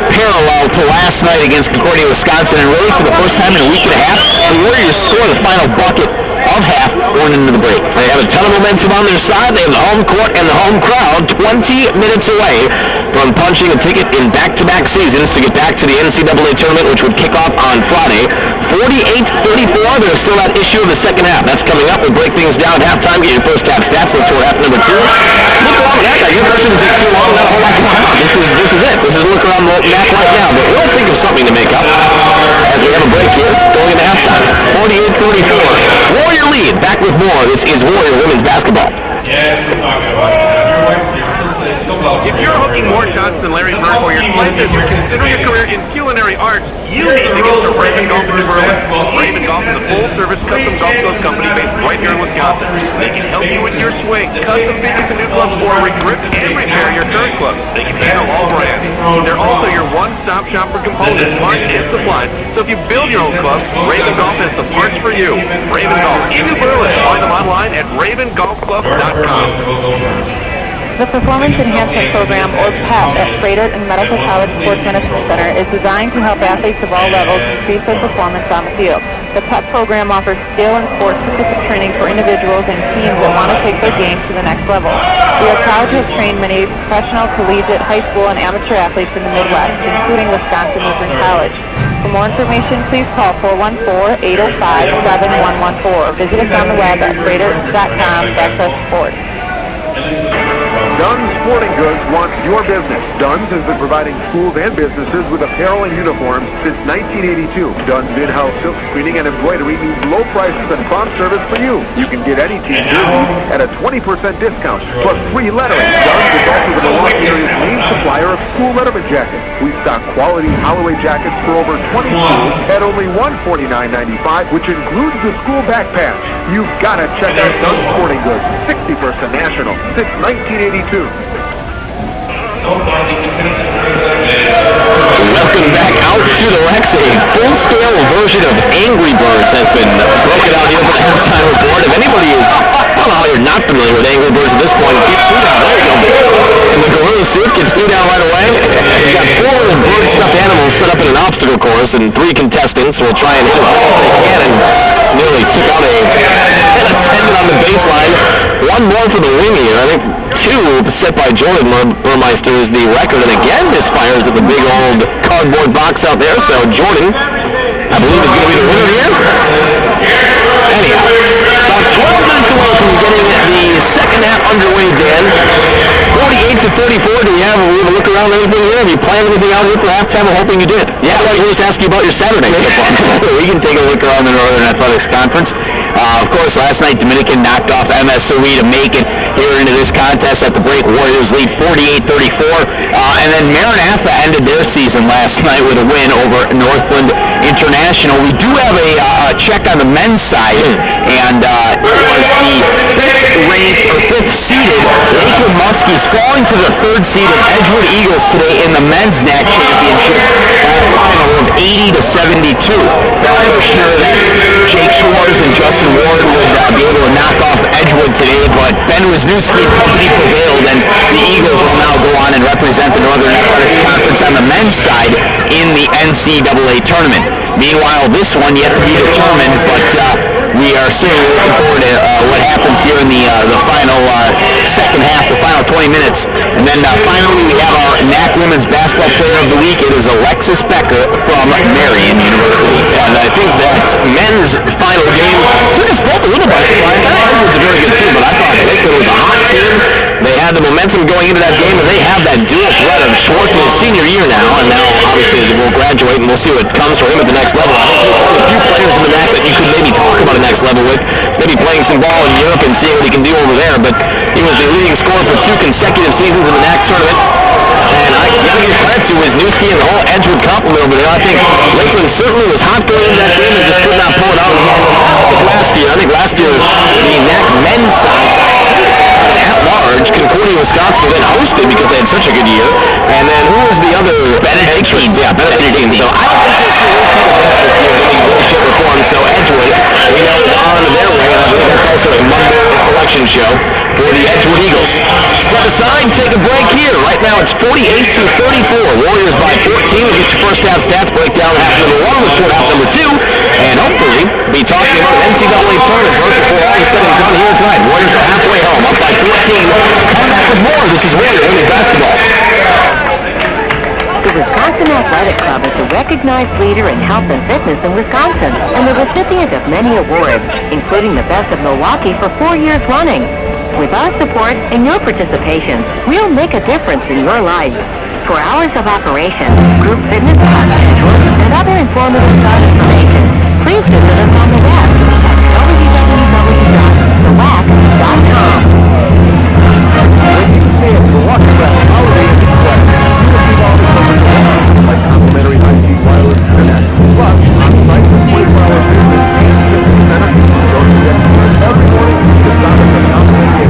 parallel to last night against Concordia, Wisconsin, and really for the first time in a week and a half, the Warriors score the final bucket of half going into the break. They have a ton of momentum on their side. They have the home court and the home crowd 20 minutes away from punching a ticket in back-to-back seasons to get back to the NCAA tournament, which would kick off on Friday. 48-34. There's still that issue of the second half. That's coming up. We'll break things down at halftime. Get your first half stats. Look toward half number 2. Look around the NAC. Your first shouldn't take too long. Not a whole lot going on. This is it. This is look around the NAC right now. But we'll think of something to make up as we have a break here going into halftime. 48-34. Warrior lead. Back with more. This is Warrior Women's Basketball. If you're hooking more shots than Larry Bird or your friends as you're considering a career in culinary arts, you need to get to Raymond Golf in Berlin. Raymond Golf is a full-service custom golf club company based right here in Wisconsin. They can help you with your swing, custom fit you some new clubs, or rip and repair your current club. They can handle all brands. They're also your one-stop shop for components, parts, and supplies. So if you build your own club, Raven Golf has the parts for you. Raven Golf in New Berlin. Find them online at ravengolfclub.com. The Performance Enhancement Program, or PEP, at Freighter and Medical College Sports Medicine Center is designed to help athletes of all levels increase their performance on the field. The PEP program offers skill and sport-specific training for individuals and teams that want to take their game to the next level. We are proud to have trained many professional, collegiate, high school, and amateur athletes in the Midwest, including Wisconsin Lutheran College. For more information, please call 414-805-7114 or visit us on the web at freighter.com/sports. Dunn's Sporting Goods wants your business. Dunn's has been providing schools and businesses with apparel and uniforms since 1982. Dunn's in-house silk screening and embroidery means low prices and prompt service for you. You can get any team jersey at a 20% discount, plus free lettering. Dunn's is also the Milwaukee area's main supplier of school letterman jackets. We stock quality Holloway jackets for over 20 schools at only $149.95, which includes the school back patch. You've got to check out Dunn's Sporting Goods, 61st and National, since 1982. Welcome back out to the Rex. A full-scale version of Angry Birds has been broken out here for the halftime report. If anybody is, I don't know how you're not familiar with Angry Birds at this point, get two down. There you go. And the gorilla suit gets two down right away. We've got 4 bird stuffed animals set up in an obstacle course, and 3 contestants will try and hit as well as they can, and nearly took out an attendant on the baseline. 1 more for the wing here. I think 2 set by Jordan Burmeister is the record, and again misfires at the big old cardboard box out there, so Jordan, I believe, is going to be the winner here. Anyhow, about 12 minutes away from getting the second half underway, Dan. 48-34, do we have a look around anything here? Have you planned anything out here for halftime? I'm hoping you did. Yeah, I was just ask you about your Saturday football. We can take a look around the Northern Athletics Conference. Of course, last night Dominican knocked off MSOE to make it here into this contest at the break. Warriors lead 48-34. And then Maranatha ended their season last night with a win over Northland International. We do have a check on the men's side, and it was the 5th seeded Lakewood Muskies falling to the 3rd seeded Edgewood Eagles today in the men's NAC championship by a final of 80-72. Thought for sure that Jake Schwartz and Justin Ward would be able to knock off Edgewood today, but Ben Wisniewski Company prevailed, and the Eagles will now go on and represent the Northern Athletics Conference on the men's side in the NCAA tournament. Meanwhile, this one yet to be determined, but we are certainly looking forward to what happens here in the final second half, the final 20 minutes. And then finally, we have our NAC Women's Basketball Player of the Week. It is Alexis Becker from Marian University. And I think that men's final game took us both a little by surprise. I think Edgewood's a very good team, but I thought Lakewood was a hot team. They had the momentum going into that game, and they have that dual threat of Schwartz in his senior year now, and now obviously as he will graduate, and we'll see what comes for him at the next level. I think he's one of the few players in the NAC that you could maybe talk about a next level with, maybe playing some ball in Europe and seeing what he can do over there, but he was the leading scorer for 2 consecutive seasons in the NAC tournament, and I got to give credit to Wisniewski and the whole Edgewood complement over there. I think Lakeland certainly was hot going into that game and just could not pull it out like last year. I think last year the NAC men's side at large, Concordia, Wisconsin, then hosted because they had such a good year. And then who was the other? Benedictines. Yeah, Benedictines. So I don't think this year in any shape or form. So Edgewood, we know, is on their way, and I believe that's also a Monday selection show for the Edgewood Eagles. Step aside, take a break here. Right now it's 48-34. Warriors by 14. We'll get your first half stats breakdown, half number 1, we'll report half number 2, and hopefully be talking about an NCAA tournament before all is said and done here tonight. Warriors are halfway home, up by 14. Come back with more. This is Warrior Women's Basketball. The Wisconsin Athletic Club is a recognized leader in health and fitness in Wisconsin and the recipient of many awards, including the Best of Milwaukee for 4 years running. With our support and your participation, we'll make a difference in your life. For hours of operation, group fitness class schedules, and other informative information, please visit us on the web at www.thewac.com. Like complimentary high-speed wireless internet. Plus, on-site for 24-hour business and fitness center. Don't forget to every morning to stop at the complimentary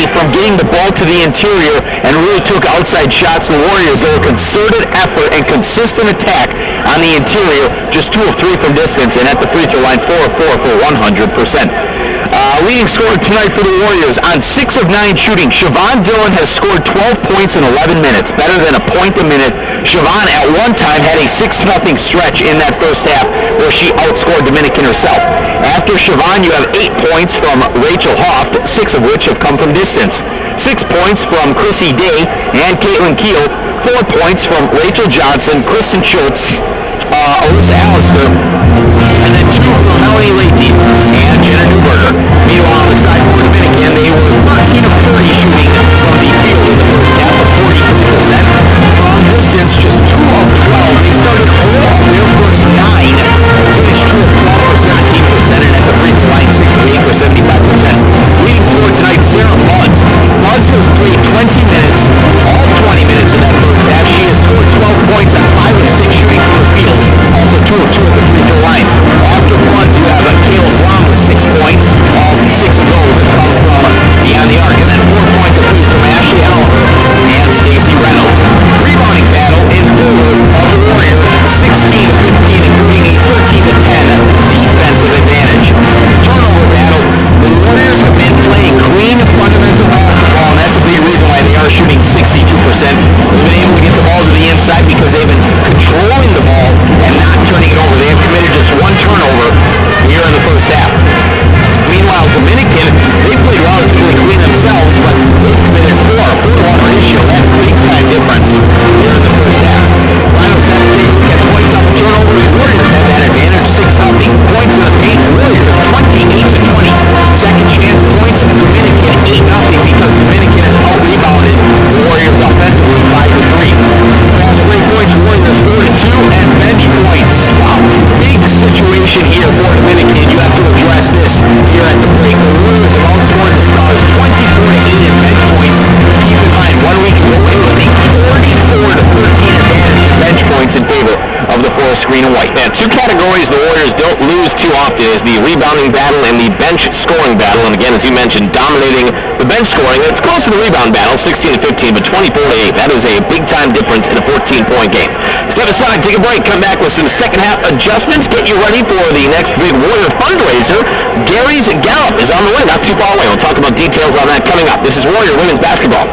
away from getting the ball to the interior and really took outside shots. The Warriors, there were concerted effort and consistent attack on the interior, just 2 of 3 from distance, and at the free throw line, 4 of 4 for 100%. Leading scorer tonight for the Warriors on 6 of 9 shooting. Siobhan Dillon has scored 12 points in 11 minutes, better than a point a minute. Siobhan at one time had a 6-0 stretch in that first half where she outscored Dominican herself. After Siobhan, you have 8 points from Rachel Hoft, 6 of which have come from distance. 6 points from Chrissy Day and Caitlin Keel. 4 points from Rachel Johnson, Kristen Schultz, Alyssa Allister, and then 2 from Melanie Leite and Jenna Newberger. Meanwhile, on the side for Dominican, they were 13 of 30 shooting from the field in the first half of 43%. From distance, just 2 of 12. They started all of their first 9, finished 2 of 12 for 17%, and at the free throw line, 6 of 8 for 75%. Leading scorer tonight, Sarah Buds. Buds has played 20 minutes, all 20 minutes in that first half. She has scored 12 points on 5 of 6 shooting from the field. Also 2 of 2 at the free throw line. After Buds, you have Caleb Brown with 6 points. All 6 of those have come from beyond the arc. And then 4 points apiece from Ashley Oliver and Stacey Reynolds. Rebounding battle in favor of the Warriors, 16 to 15, including a 13 to 10 defensive advantage. Turnover battle, the Warriors have been playing clean, fundamental basketball, and that's a big reason why they are shooting 62%. They've been able to get the ball to the inside because they've been controlling the ball and not turning it over. They have committed just 1 turnover here in the first half. Meanwhile, Dominican, they played relatively clean themselves, but they've committed 4 to 1 ratio. That's a big-time difference here in the first half. Final stats, take a look at points off of turnovers. Warriors have that advantage, 6-0. Points in the paint, Warriors 28 to 20. Second chance points, Dominican 8-0 because Dominican has out-rebounded the Warriors offensively 5 to 3. Fast break points, Warriors 4 to 2, and bench points. Wow, big situation here for Dominican. You have to address this here at the break. The Warriors have outscored the Stars 24 to 8 in bench points. Keep in mind, 1 week ago it was a 44 to 13 advantage in bench points in favor of the Forest Green and White. Yeah, 2 categories the Warriors don't lose too often is the rebounding battle and the bench scoring battle. And again, as you mentioned, dominating the bench scoring. It's close to the rebound battle, 16 to 15, but 24 to 8. That is a big-time difference in a 14-point game. Step aside, take a break, come back with some second-half adjustments, get you ready for the next big Warrior fundraiser. Gary's Gallop is on the way, not too far away. We'll talk about details on that coming up. This is Warrior Women's Basketball.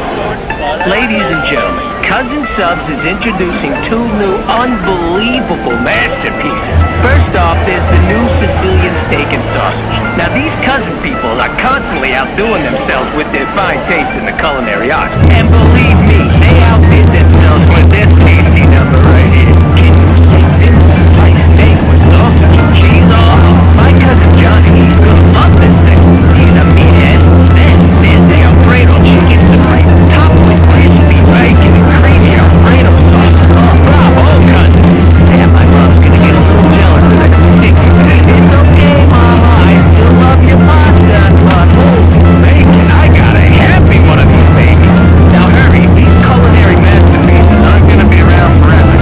Ladies and gentlemen, Cousin Subs is introducing 2 new unbelievable masterpieces. First off, there's the new Sicilian steak and sausage. Now, these cousin people are constantly outdoing themselves with their fine taste in the culinary arts. And believe me, they outbid themselves with this tasty number right here. Can you say this sliced steak with sausage and cheese all? My cousin Johnny, he's gonna love this thing. He's a meathead. Then there's the Alfredo chicken supreme, topped with crispy bacon and creamy Alfredo sauce. Oh, bravo, cousin. Damn, my mom's gonna get a little jealous of that stick. It's okay, Mama, I still love your pasta, but holy bacon, I gotta have me one of these babies. Now hurry, these culinary masterpieces aren't gonna be around forever.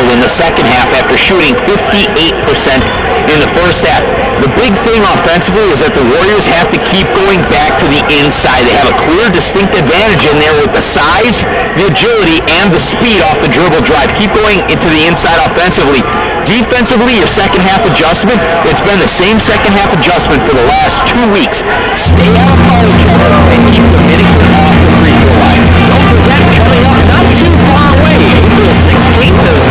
struggled in the second half after shooting 58% in the first half. The big thing offensively is that the Warriors have to keep going back to the inside. They have a clear, distinct advantage in there with the size, the agility, and the speed off the dribble drive. Keep going into the inside offensively. Defensively, your second half adjustment, it's been the same second half adjustment for the last 2 weeks. Stay out of foul trouble and keep Dominican off the free throw line. Don't forget, coming up not too far away, April 16th is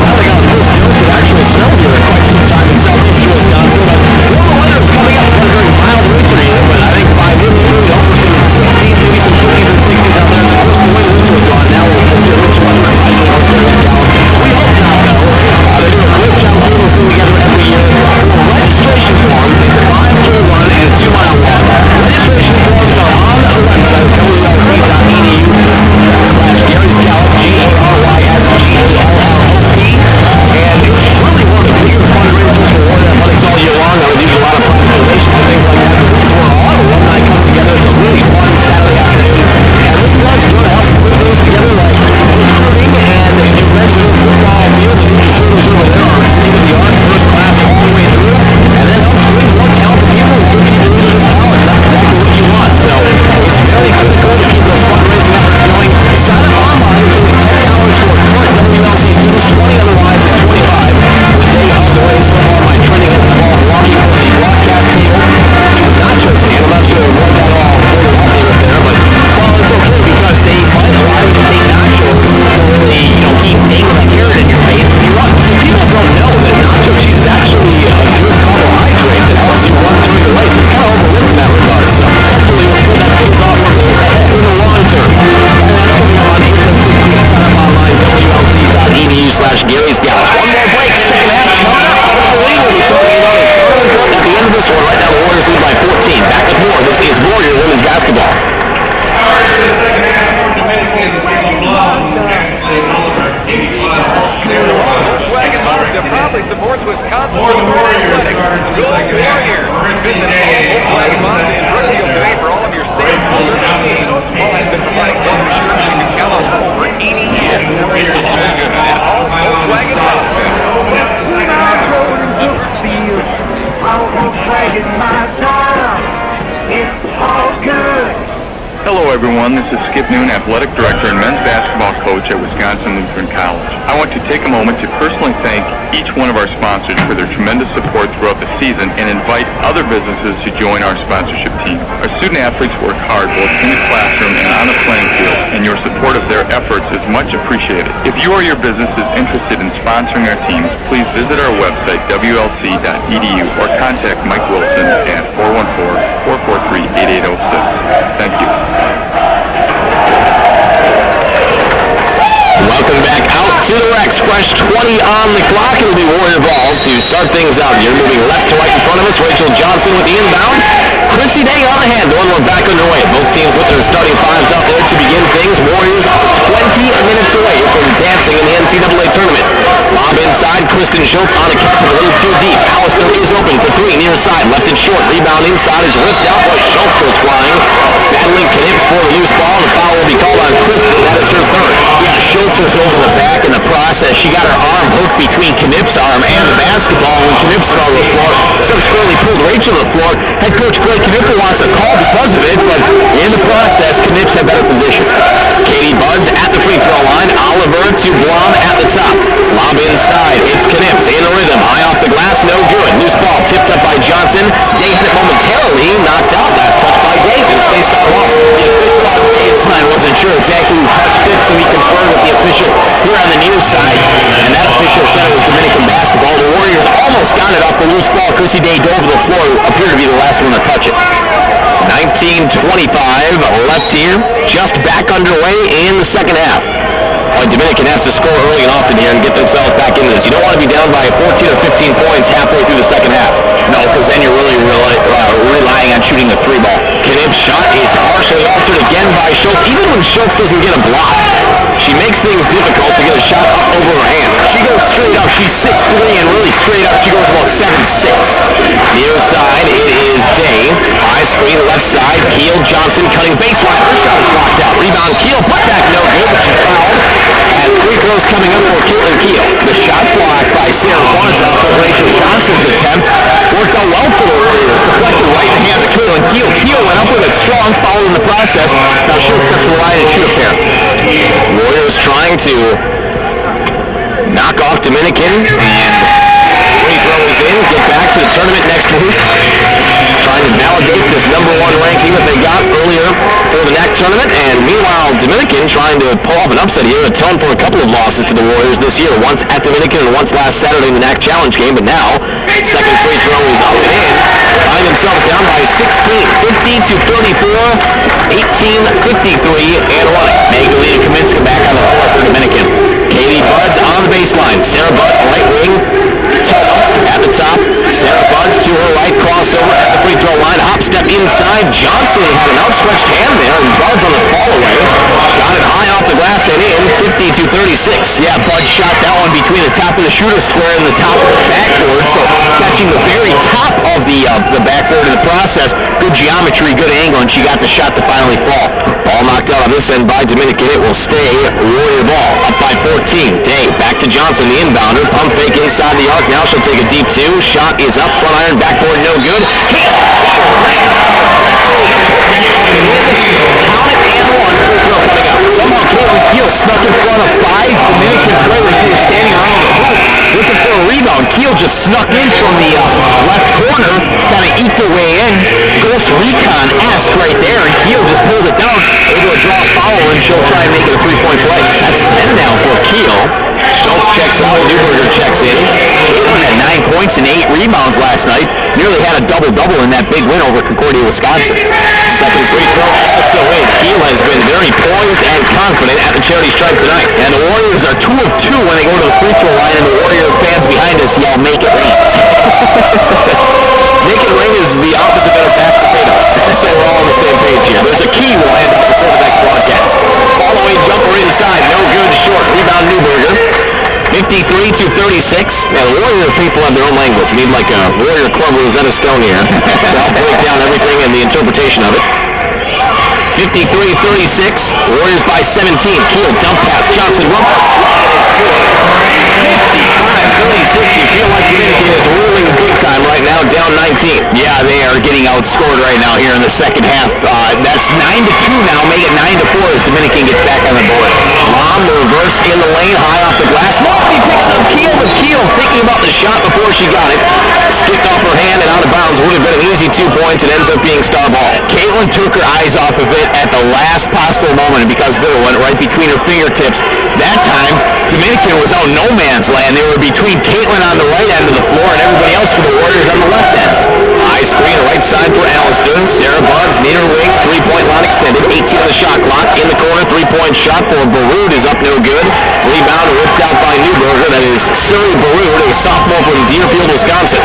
probably got a first dose of actual snow here in quite some time in southeastern Wisconsin, but warmer weather is coming up. Not a very mild winter here, but I think by mid-April, hope we're seeing 60s, maybe some 50s and 60s out there. Of course, the way the winter is gone now, we'll see a winter weather advisory out there in Gallup. We hope not, though. They do a great job putting this thing together every year. Registration forms, it's a 5-mile run and a 2-mile walk. Registration forms are on the website, WLC.edu/Gary's Gallup, GARYSGALLOP. And it's really one of the bigger fundraisers for Warrior Athletics all year long. Now, we do a lot of private donations and things like that, but this is where all alumni come together. It's a really fun Saturday afternoon. And this guy's going to help put things together like recruiting and a new red football field. The new facilities over there are state-of-the-art, first class all the way through. And then helps bring more talented people and good people into this college. That's exactly what you want. So it's very critical to keep those fundraising efforts going. Sign up online. It's only $10 for current WLC students, $20 otherwise, and $25 the day of the race. Some online training has involved walking from the broadcast table to the nacho stand. I'm not sure what that all really happening with there, but well, it's okay because they might allow you to take nachos to really, keep dangling a carrot in your face when you run. So people don't know that nacho cheese is actually a good carbohydrate that helps you run during the race. It's kind of overlooked in that regard. So hopefully we'll see that pays off in the long term. And that's coming up on April 16th. Sign up online, WLC.edu/Gary's Gallup. One more break, second half coming up. Hopefully we'll be talking about a third at the end of this one. Right now the Warriors lead by 14. Back with more. This is Warrior Women's Basketball. Volkswagen Mazda proudly supports Wisconsin Warriors. Go Warriors! Visit Volkswagen Mazda in Brookfield today for all of your sales and service needs. All has been providing quality assurance you can count on for over 80 years. And all Volkswagen Mazda. Volkswagen Mazda. It's all good. Hello everyone, this is Skip Noon, Athletic Director and Men's Basketball Coach at Wisconsin Lutheran College. I want to take a moment to personally thank each one of our sponsors for their tremendous support throughout the season and invite other businesses to join our sponsorship team. Our student athletes work hard both in the classroom and on the playing field, and your support of their efforts is much appreciated. If you or your business is interested in sponsoring our teams, please visit our website, WLC.edu, or contact Mike Wilson at 414-443-8806. Thank you. Welcome back out to the Rex. Fresh 20 on the clock. It'll be Warrior ball to start things out here. Moving left to right in front of us. Rachel Johnson with the inbound. Chrissy Day on the handle, and we're back underway. Both teams with their starting fives out there to begin things. Warriors are 20 minutes away from dancing in the NCAA tournament. Lob inside. Kristen Schultz on a catch a little too deep. Allister is open for three near side. Left and short. Rebound inside is ripped out. Boy, Schultz goes flying. Battling Knips for a loose ball. The foul will be called on Kristen. That is her third. Yeah, Schultz was over the back in the process. She got her arm hooked between Knips' arm and the basketball when Knips fell to the floor. Subsequently pulled Rachel to the floor. Head coach Clay Knipper wants a call because of it, but in the process, Knips had better position. Katie Buds at the free throw line. Oliver to Blom at the top. Lob inside. It's Knips in a rhythm. High off the glass, no good. Loose ball tipped up by Johnson. Day had it momentarily knocked out. Last touch by Davis. They start off. The official on the baseline wasn't sure exactly who touched it, so he confirmed with the official here on the near side, and that official said it was Dominican basketball. The Warriors almost got it off the loose ball. Chrissy Day dove to the floor, appeared to be the last one to touch it. 19:25 left here, just back underway in the second half. Dominican has to score early and often here and get themselves back into this. You don't want to be down by 14 or 15 points halfway through the second half. No, because then you're really relying on shooting the three ball. Knips' shot is partially altered again by Schultz. Even when Schultz doesn't get a block, she makes things difficult to get a shot up over her hand. She goes straight up. She's 6'3", and really straight up she goes about 7'6". Near side, it is Day. High screen left side. Keel Johnson cutting baseline. Her shot is blocked out. Rebound Keel. Put back no good, but she's fouled. As free throws coming up for Caitlin Keel. The shot blocked by Sarah Buds off of Rachel Johnson's attempt. Worked out well for the Warriors. Deflected right in the hands of Caitlin Keel. Keel went up with it strong, followed in the process. Now she'll step to the line and shoot a pair. Warriors trying to knock off Dominican, and free throw is in. Get back to the tournament next week. Trying to validate this #1 ranking that they got earlier for the NAC tournament. And meanwhile, Dominican trying to pull off an upset here, atone for a couple of losses to the Warriors this year. Once at Dominican and once last Saturday in the NAC Challenge game. But now, second free throw is up and in. Find themselves down by 16, 50-34, 18-53, and running. Magdalena Kaminska back on the floor for Dominican. Katie Buds on the baseline. Sarah Buds, right wing. Toa at the top. Sarah Buds to her right, crossover at the free throw line. Hop step inside. Johnson had an outstretched hand there, and Buds on the fall away. Got it high off the glass and in, 50-36. Yeah, Buds shot that one between the top of the shooter square and the top of the backboard, so catching the very top of the backboard in the process. Good geometry, good angle, and she got the shot to finally fall. Ball knocked out on this end by Dominican. It will stay Warrior ball. Up by 14. Day back to Johnson, the inbounder. Pump fake inside the arc. Now she'll take a deep two. Shot is up. Front iron, backboard, no good. Count it and one. Free throw coming up. Somehow Caitlin Keel snuck in front of 5 Dominican players who were standing around the hoop looking for a rebound. Keel just snuck in from the left corner, kind of eked her way in. Ghost Recon-esque right there, and Keel just pulled it down, able to draw a foul, and she'll try and make it a three-point play. That's 10 now for Keel. Schultz checks out, Newberger checks in. Caitlin had 9 points and 8 rebounds last night. Nearly had a double-double in that big win over Concordia, Wisconsin. Second free throw also in. Keel has been very poised and confident at the charity stripe tonight. And the Warriors are 2 of 2 when they go to the free throw line, and the Warrior fans behind us yell, "Make it rain." Make it rain is the opposite of mashed potatoes. So we're all on the same page here. There's a key we'll hand out before the next broadcast. Following jumper inside, no good, short. Rebound Newberger. 53-36. Now the Warrior people have their own language. We need like a Warrior Club Rosetta Stone here. I'll break down everything and the interpretation of it. 53-36. Warriors by 17. Keel dump pass. Johnson run pass. It is good. 55-36. You feel like Dominican is ruling big time right now, down 19. Yeah, they are getting outscored right now here in the second half. That's 9-2 now. Make it 9-4 as Dominican gets back on the board. Lam, the reverse in the lane, high off the glass. Nobody picks up Keel, but Keel thinking about the shot before she got it. Skipped off her hand and out of bounds. Would have been an easy 2 points. It ends up being star ball. Caitlin took her eyes off of it at the last possible moment, and because of it went right between her fingertips. That time, Dominican was out no man's land. They were between Caitlin on the right end of the floor and everybody else for the Warriors on the left end. High screen, right side for Allister. Sarah Buds, near wing, three-point line extended. 18 on the shot clock. In the corner, three-point shot for Baroud is up no good. Rebound ripped out by Newberger. That is Suri Baroud, a sophomore from Deerfield, Wisconsin.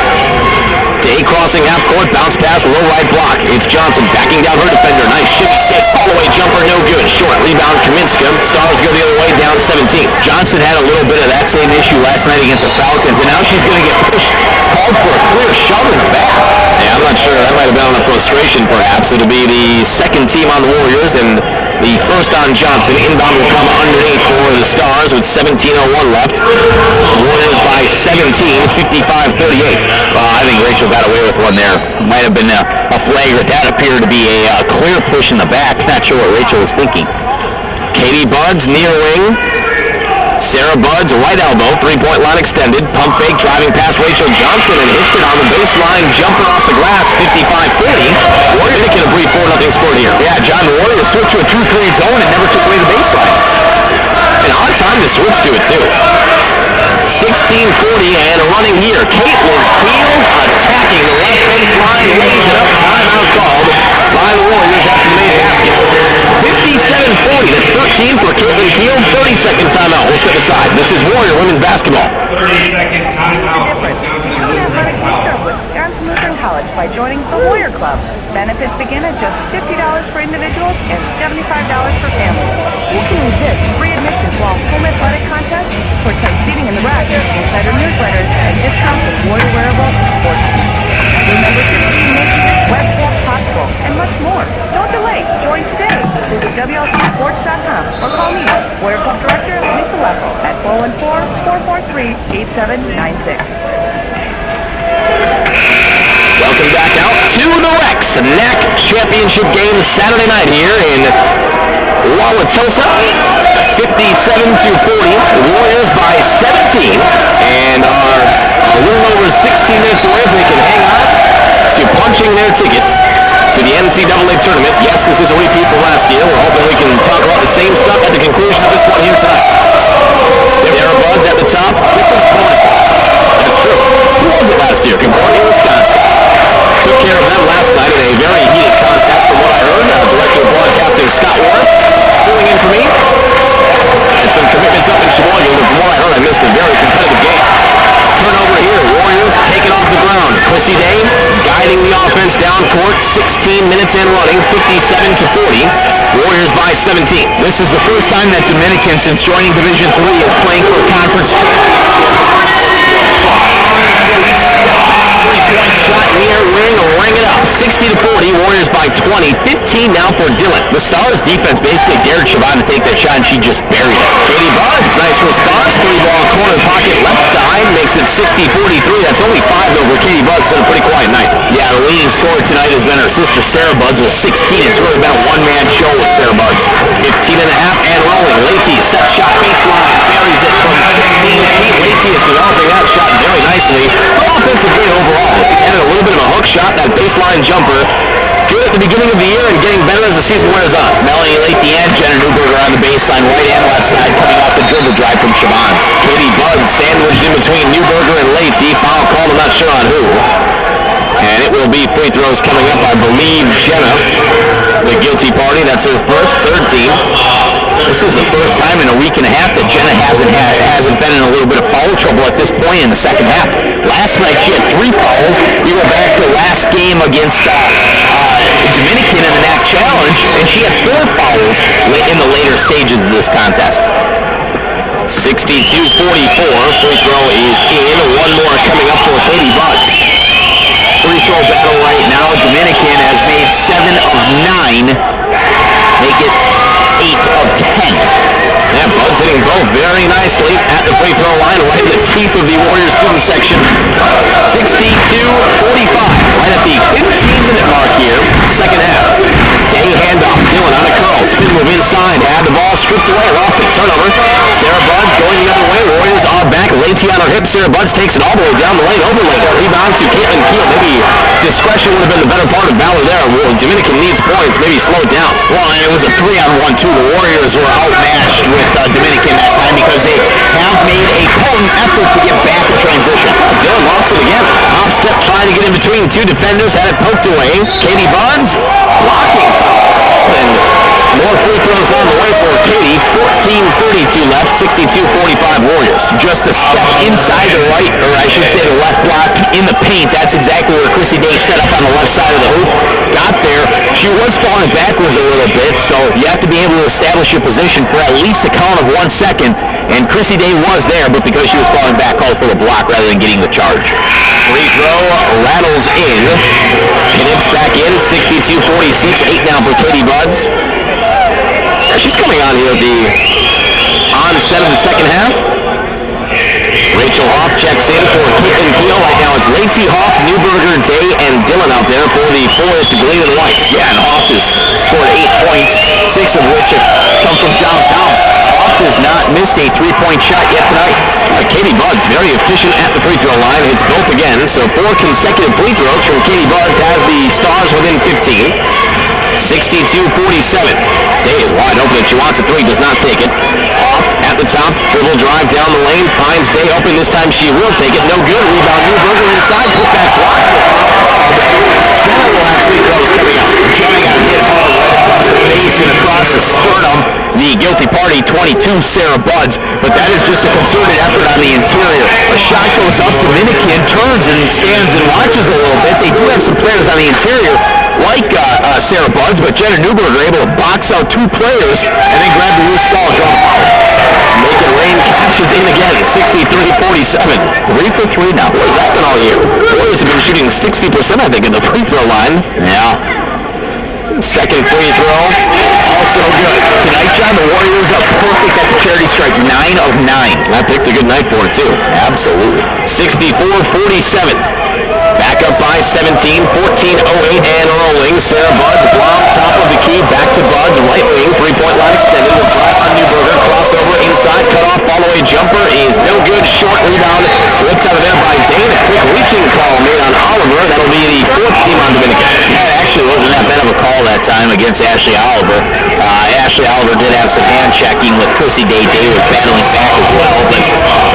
Day crossing half court, bounce pass, low right block. It's Johnson backing down her defender. Nice shimmy kick, fall-away jumper, no good. Short rebound, Kaminska. Stars go the other way, down 17. Johnson had a little bit of that same issue last night against the Falcons, and now she's going to get pushed, called for a clear shove in the back. Yeah, I'm not sure. That might have been on a frustration, perhaps. It'll be the second team on the Warriors, and the first on Johnson. Inbound will come underneath for the Stars with 17:01 left. Warriors by 17, 55-38. I think Rachel got away with one there. Might have been a flagrant. That appeared to be a clear push in the back. Not sure what Rachel was thinking. Katie Buds, near wing. Sarah Buds, right elbow, three-point line extended. Pump fake, driving past Rachel Johnson and hits it on the baseline. Jumper off the glass, 55-40. Warriors making a brief 4-0 score here. Yeah, John, the Warriors switched to a 2-3 zone and never took away the baseline. An odd time to switch to it, too. 16-40 and running here. Caitlin Keel attacking the left baseline, lays it up. Timeout called by the Warriors after the made basket. 57-40. That's 13 for Caitlin Keel. 30-second timeout. We'll step aside. This is Warrior women's basketball. 30-second timeout. Become an athletic booster with Wisconsin Lutheran College by joining the Warrior Club. Benefits begin at just $50 for individuals and $75 for families. You can resist free admission to all home athletic contests, courtside seating in the rack, insider newsletters, and discounts with Warrior wearables and sports. Remember to make this webcast possible and much more. Don't delay. Join today. Visit WLCsports.com or call me Warrior Club Director, Lisa Leffel, at 414-443-8796. Welcome back out to the Rex NAC Championship game Saturday night here in Wauwatosa. 57-40, Warriors by 17, and are a little over 16 minutes away if they can hang on to punching their ticket to the NCAA tournament. Yes, this is a repeat from last year. We're hoping we can talk about the same stuff at the conclusion of this one here tonight. Sarah Buds at the top. That's true. Who was it last year? Concordia, Wisconsin. Took care of them last night in a very heated contest from what I heard. Director of Broadcasting Scott Warren filling in for me. Had some commitments up in Sheboygan, but from what I heard, I missed a very competitive game. Turnover here. Warriors taking off the ground. Chrissy Day guiding the offense down court. 16 minutes and running. 57-40. Warriors by 17. This is the first time that Dominican, since joining Division III, is playing for a conference Three-point shot near wing, ring it up. 60-40, Warriors by 20. 15 now for Dillon. The Stars defense basically dared Siobhan to take that shot, and she just buried it. Katie Buds, nice response. Three-ball corner pocket left side makes it 60-43. That's only 5 though for Katie Buds. It's a pretty quiet night. Yeah, the leading scorer tonight has been her sister Sarah Buds with 16. It's really been a one-man show with Sarah Buds. 15 and a half and rolling. Leite, set shot baseline, buries it from 16 feet. Leite is developing that shot very nicely. Good offensive game overall. Added a little bit of a hook shot, that baseline jumper. Good at the beginning of the year and getting better as the season wears on. Melanie Leite and Jenna Newberger on the baseline, right and left side, coming off the dribble drive from Siobhan. Katie Budd sandwiched in between Newberger and Leite. Foul called, I'm not sure on who. And it will be free throws coming up, I believe, Jenna, the guilty party. That's her first, third team. This is the first time in a week and a half that Jenna hasn't been in a little bit of foul trouble at this point in the second half. Last night she had 3 fouls. We go back to last game against Dominican in the NAC Challenge, and she had 4 fouls in the later stages of this contest. 62-44. Free throw is in. One more coming up for Katie Buds. Free throw battle right now. Dominican has made 7 of 9. Make it 8 of 10. Yeah, Buds hitting both very nicely at the free throw line, right in the teeth of the Warriors student section. 62-45, right at the 15-minute mark here, second half. Day handoff, Dillon on a curl, spin move inside, had the ball stripped away, lost it, turnover. Sarah Buds going the other way, Warriors are back, Leite on her hip, Sarah Buds takes it all the way down the lane, overlaid it, rebound to Caitlin Keel. Maybe discretion would have been the better part of valor there. Well, Dominican needs points, maybe slow it down. Well, and it was a 3-on-1 too. The Warriors were outmatched with Dominican that time because they have made a potent effort to get back in transition. Dillon lost it again. Hop step trying to get in between the two defenders, had it poked away. Katie Buds blocking foul. And more free throws on the way for Katie. 14:32 left, 62-45 Warriors. Just a step inside the right, or I should say the left block in the paint. That's exactly where Chrissy Day set up on the left side of the hoop. Got there. She was falling backwards a little bit, so you have to be able to establish your position for at least a count of 1 second. And Chrissy Day was there, but because she was falling back, called for the block rather than getting the charge. Free throw rattles in. Knips back in. 62-46. 8 now for Katie Buds. She's coming on here at the onset of the second half. Rachel Hoff checks in for Caitlin Keel. Right now it's Leite, Hoff, Newberger, Day, and Dillon out there for the Forest Green and White. Yeah, and Hoff has scored 8 points, 6 of which have come from downtown. Hoff has not missed a 3-point shot yet tonight. Katie Buds very efficient at the free throw line. It's both again, so 4 consecutive free throws from Katie Buds has the Stars within 15. 62-47. Day is wide open if she wants a 3, does not take it. Oft at the top, dribble drive down the lane, finds Day open. This time she will take it. No good. Rebound Newberger inside, put back block. Jenna will have free throws coming up. Jenna got hit hard right across the face and across the sternum. The guilty party, 22, Sarah Buds, but that is just a concerted effort on the interior. A shot goes up, Dominican turns and stands and watches a little bit. They do have some players on the interior, like Sarah Buds, but Jenna Newberger able to box out 2 players and then grab the loose ball and draw the foul. Make it rain, cashes in again, 63-47. 3 for 3 now. What has that been all year? Warriors have been shooting 60%, I think, in the free throw line. Yeah. Second free throw, So good. Tonight, John, the Warriors are perfect at the charity stripe, 9 of 9. I picked a good night for it, too. Absolutely. 64-47. Back up by 17, 14-08 and rolling. Sarah Buds, Blom, top of the key, back to Buds, right wing, three-point line extended. Will drive on Newberger, crossover inside, cut off, follow-away jumper is no good. Short rebound, whipped out of there by Dane. A quick reaching call made on Oliver. That'll be the fourth team on Dominican. Yeah, it actually wasn't that bad of a call that time against Ashley Oliver. Ashley Oliver did have some hand checking with Chrissy Day. Day was battling back as well, but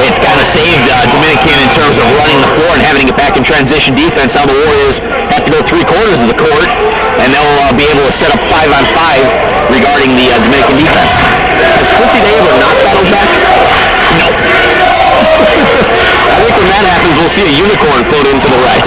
it kind of saved Dominican in terms of running the floor and having it back in transition defense. Now the Warriors have to go 3/4 of the court, and they'll be able to set up 5-on-5 regarding the Dominican defense. Has Chrissy Day ever not battled back? No. I think when that happens, we'll see a unicorn float into the right.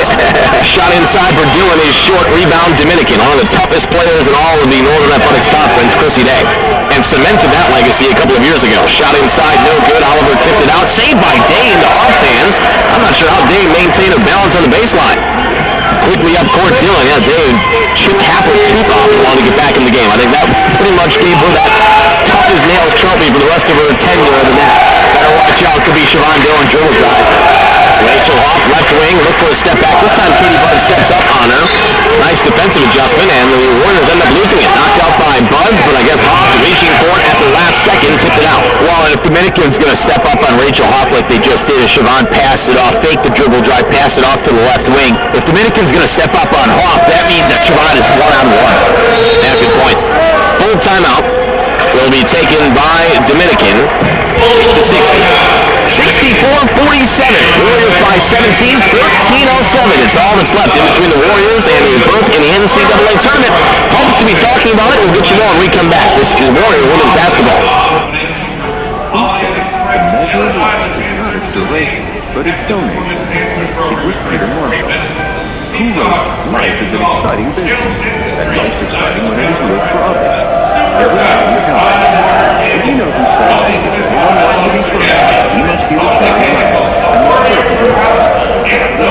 Shot inside for Dillon is short rebound Dominican. One of the toughest players in all of the Northern Athletics Conference, Chrissy Day. And cemented that legacy a couple of years ago. Shot inside, no good. Oliver tipped it out. Saved by Day into Hoff's hands. I'm not sure how Day maintained her balance on the baseline. Quickly up court, Dillon. Yeah, Day chipped half her tooth off and wanted to get back in the game. I think that pretty much gave her that tough as nails trophy for the rest of her tenure of the net. Better watch out. Could be Siobhan Dillon dribble drive. Rachel Hoff, left wing, look for a step back. This time Katie Buds steps up on her. Nice defensive adjustment, and the Warriors end up losing it. Knocked out by Buds, but I guess Hoff reaching for it at the last second, tipped it out. Well, if Dominican's going to step up on Rachel Hoff like they just did, as Siobhan passed it off, faked the dribble drive, passed it off to the left wing. If Dominican's going to step up on Hoff, that means that Siobhan is one-on-one. Yeah, good point. Full timeout will be taken by Dominican. 60. 64-47. Warriors by 17. 13-07. It's all that's left in between the Warriors and the berth in the NCAA tournament. Hope to be talking about it. We'll get you more when we come back. This is Warrior women's basketball. The measure of life is not its duration, but its donation. It was Peter Marshall, who wrote, "Life is an exciting business, and most exciting when it is lived for others." It was Dominican College. Did you know who said, "If anyone wants to be first, he must be the carrying life, and the servant of God"? If you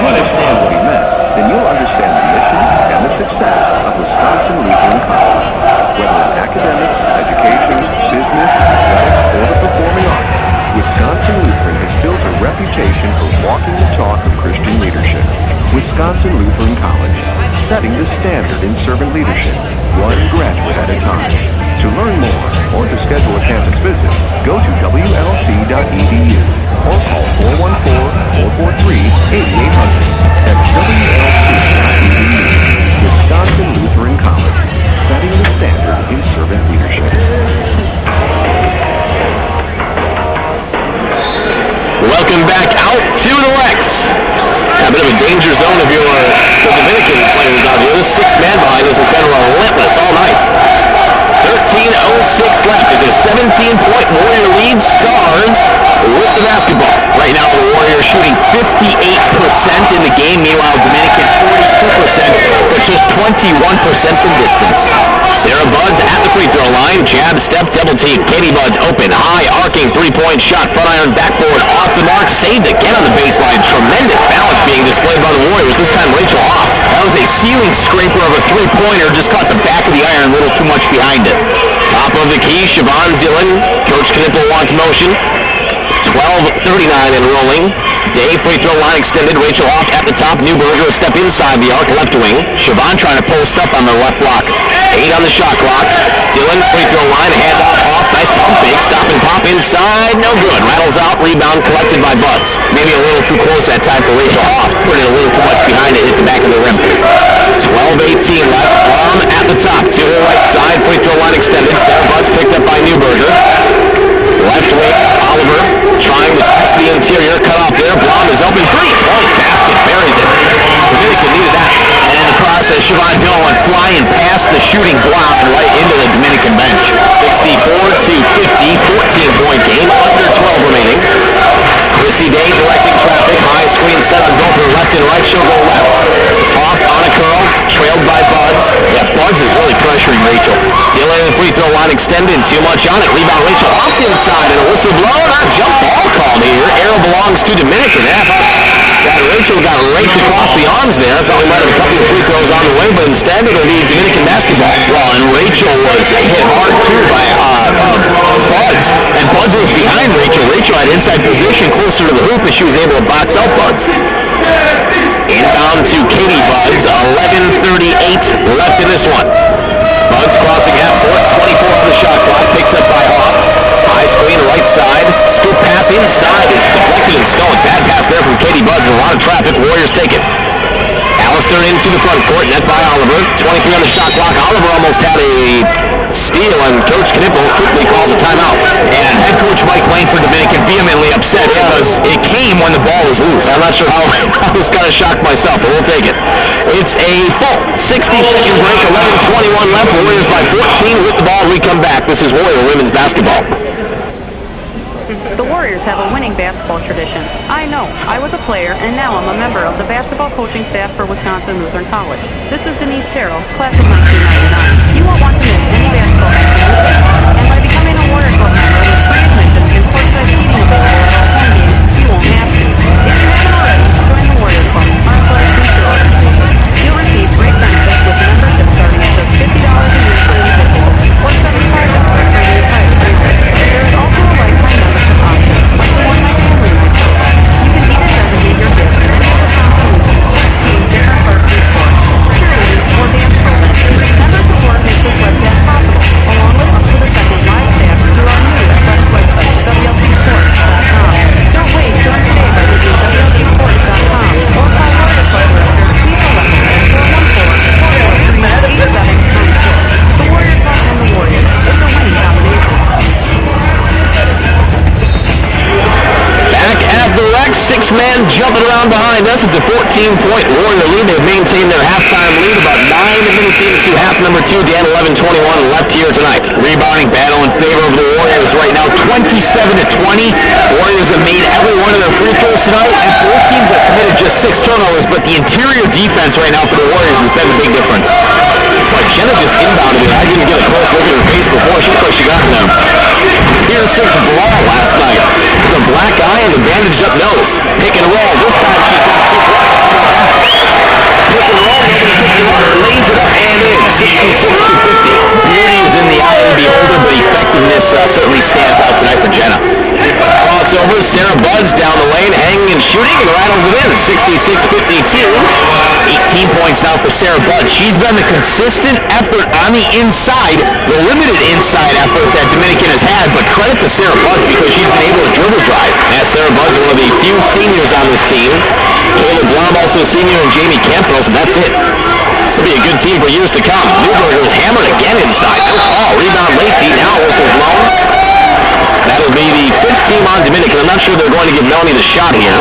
understand what he meant, then you'll understand the mission and the success of Wisconsin Lutheran College. Whether in academics, education, business, athletics, or the performing arts, Wisconsin Lutheran has built a reputation for walking the talk of Christian leadership. Wisconsin Lutheran College, setting the standard in servant leadership, one graduate at a time. To learn more or to schedule a campus visit, go to WLC.edu or call 414-443-8800. That's WLC.edu. Wisconsin Lutheran College, setting the standard in servant leadership. Welcome back out to the Lex. A bit of a danger zone if you're the Dominican players out here. This six-man behind us has been relentless all night. 13:06 left. It's a 17-point Warrior lead. Stars with the basketball. Right now, the Warriors shooting 58% in the game. Meanwhile, Dominican 42%, but just 21% from distance. Sarah Buds at the free throw line. Jab, step, double team. Katie Buds open, high, arcing three-point shot. Front iron backboard off the mark. Saved again on the baseline. Tremendous balance being displayed by the Warriors. This time, Rachel Hoff. That was a ceiling scraper of a three-pointer. Just caught the back of the iron a little too much behind it. Top of the key, Siobhan Dillon. Coach Knipple wants motion. 12:39 and rolling. Day free throw line extended. Rachel Hoff at the top. Newberger a step inside the arc, left wing. Siobhan trying to post up on the left block. 8 on the shot clock. Dillon free throw line, handoff off. Nice pump fake. Stop and pop inside. No good. Rattles out. Rebound collected by Buds. Maybe a little too close that time for Rachel Hoff. Put it a little too much behind it. Hit the back of the rim. 12:18 left. Blom at the top. To the right side. Free throw line extended. Sarah Buds picked up by Newberger. Left wing, Oliver trying to test the interior, cut off there. Blom is open, three-point basket, buries it. Dominican needed that. And in the process, Siobhan Dillon went flying past the shooting block and right into the Dominican bench. 64-50, 14-point game, under 12 remaining. Chrissy Day directing traffic, high screen set on both her left and right, she'll go left. Off on a curl, trailed by Buds. Yeah, Buds is really pressuring Rachel. Dillon the free throw line extended, too much on it. Rebound Rachel off inside and a whistle blown. A jump ball called here. Arrow belongs to Dominican. Got and Rachel got raked across the arms there. Thought we might have a couple of free throws on the way, but instead it'll be Dominican basketball. Well, and Rachel was hit hard too by Buds, and Buds was behind Rachel. Rachel had inside position closer to the hoop, and she was able to box out Buds. Inbound to Katie Buds, 11:38 left in this one. Buds crossing half court, 24 on the shot clock, picked up by Hoft. High screen, right side, scoop pass inside is deflected and stolen. Bad pass there from Katie Buds, a lot of traffic, Warriors take it. Alistair into the front court, net by Oliver, 23 on the shot clock. Oliver almost had a steal, and Coach Knipple quickly calls a timeout. And head coach Mike Lane for Dominican vehemently upset because it came when the ball was loose. I'm not sure how I was kind of shocked myself, but we'll take it. It's a full 60-second break, 11:21 left. Warriors by 14 with the ball. We come back. This is Warrior women's basketball. The Warriors have a winning basketball tradition. I know. I was a player, and now I'm a member of the basketball coaching staff for Wisconsin Lutheran College. This is Denise Terrell, class of 1999. You won't want to miss any basketball action this season. And by becoming a Warrior Club member with free admission and courtside seating available at all home games, you won't have to. If you haven't already, join the Warrior Club, our athletic booster organization. You'll receive great benefits with membership starting at just $50 a year for individuals, or $75 for the entire family. There is also a lifetime membership option, like the one my family members. You can either designate your gift to any of the Wisconsin teams, different varsity sports, cheerleading, or dance programs. Member support makes this webcast possible, along with up to the second live staff through our new athletic website, WLCsports.com. Don't wait, join today by visiting WLCsports.com or call Warrior Club Director Steve Alexa at 414-443-8794. The Warrior Club and the Warriors. It's a winning combination. Back at the rec, six-man jumping around behind us. It's a 14-point Warrior lead. They've maintained their halftime lead about 9 minutes into half number 2. Dan, 11:21 left here tonight. Rebounding battle in favor of the Warriors right now, 27-20. Warriors have made every one of their free throws tonight, and both teams have committed just 6 turnovers, but the interior defense right now for the Warriors has been the big difference. But Jenna just inbounded it. I didn't get a close look at her face before. She looked like she got them. Pier 6 brawl last night. With a black eye and a bandaged up nose. Pick and roll. This time she's got 2 points. Pick and roll. Lays it up and in. 66-50. Beauty is in the eye of the beholder, but effectiveness certainly stands out tonight for Jenna. Crossover. Sarah Buds down the lane, hanging and shooting, and rattles it in. 66-52. 18 points now for Sarah Buds. She's been the consistent effort on the inside, the limited inside effort that Dominican has had, but credit to Sarah Buds because she's been able to dribble drive. As Sarah Buds, one of the few seniors on this team. Caleb Blum, also a senior, and Jamie Campos, and that's it. This will be a good team for years to come. Newberger was hammered again inside. No call. Rebound Leite. Now whistle blown. That'll be the 5th team on Dominican. I'm not sure they're going to give Melanie the shot here.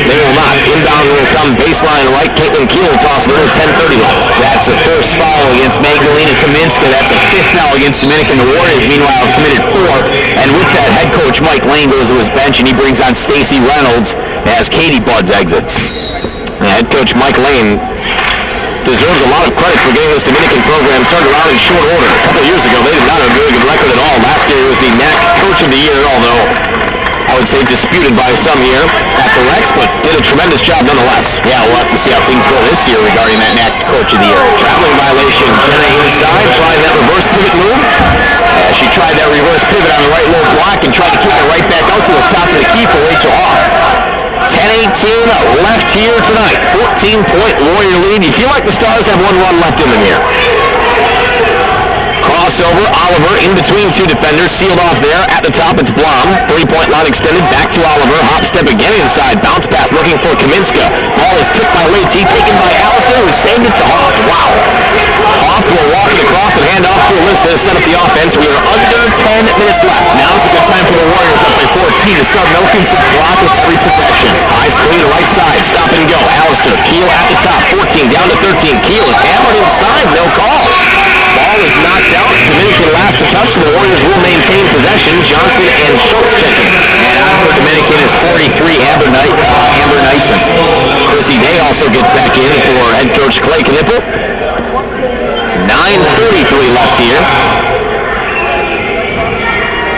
They will not. Inbound will come baseline right. Caitlin Keel will toss it over 10:30 left. That's a first foul against Magdalena Kaminska. That's a 5th now against Dominican. The Warriors, meanwhile, have committed 4. And with that, head coach Mike Lane goes to his bench, and he brings on Stacey Reynolds as Katie Buds exits. And head coach Mike Lane deserves a lot of credit for getting this Dominican program turned around in short order. A couple of years ago, they did not have a very good record at all. Last year, he was the NAC Coach of the Year, although I would say disputed by some here at the Rex, but did a tremendous job nonetheless. Yeah, we'll have to see how things go this year regarding that NAC Coach of the Year. Traveling violation, Jenna inside, trying that reverse pivot move. She tried that reverse pivot on the right low block and tried to kick it right back out to the top of the key for Rachel Hoff. 10-18 left here tonight. 14-point Warrior lead. You feel like the Stars have one run left in them here. Crossover, Oliver in between 2 defenders, sealed off there. At the top, it's Blum. 3-point line extended, back to Oliver. Hop step again inside, bounce pass looking for Kaminska. Ball is tipped by Leite, taken by Alistair, who saved it to Hoff. Wow. Hoff will walk it across and hand off to Alyssa to set up the offense. We are under 10 minutes left. Now's a good time for the Warriors up by 14 to start milking some clock with every possession. High screen, right side, stop and go. Alistair, Keel at the top, 14 down to 13. Keel is hammered inside, no call. Ball is knocked out. Dominican last to touch, and the Warriors will maintain possession. Johnson and Schultz checking. And on for Dominican is 43, Amber Nyson. Chrissy Day also gets back in for head coach Clay Knipple. 9:33 left here.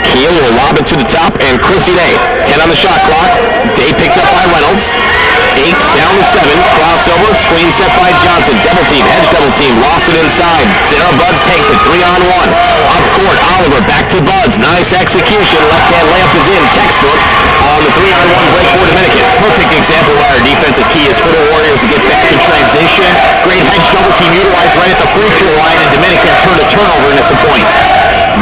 Keel will lob it to the top, and Chrissy Day. 10 on the shot clock. Day picked up by Reynolds. Screen set by Johnson. Double team, hedge double team. Lost it inside. Sarah Buds takes it. 3-on-1. Up court, Oliver back to Buds. Nice execution. Left-hand layup is in. Textbook on the 3-on-1 break for Dominican. Perfect example why our defensive key is for the Warriors to get back in transition. Great hedge double team utilized right at the free throw line, and Dominican turned a turnover into some points.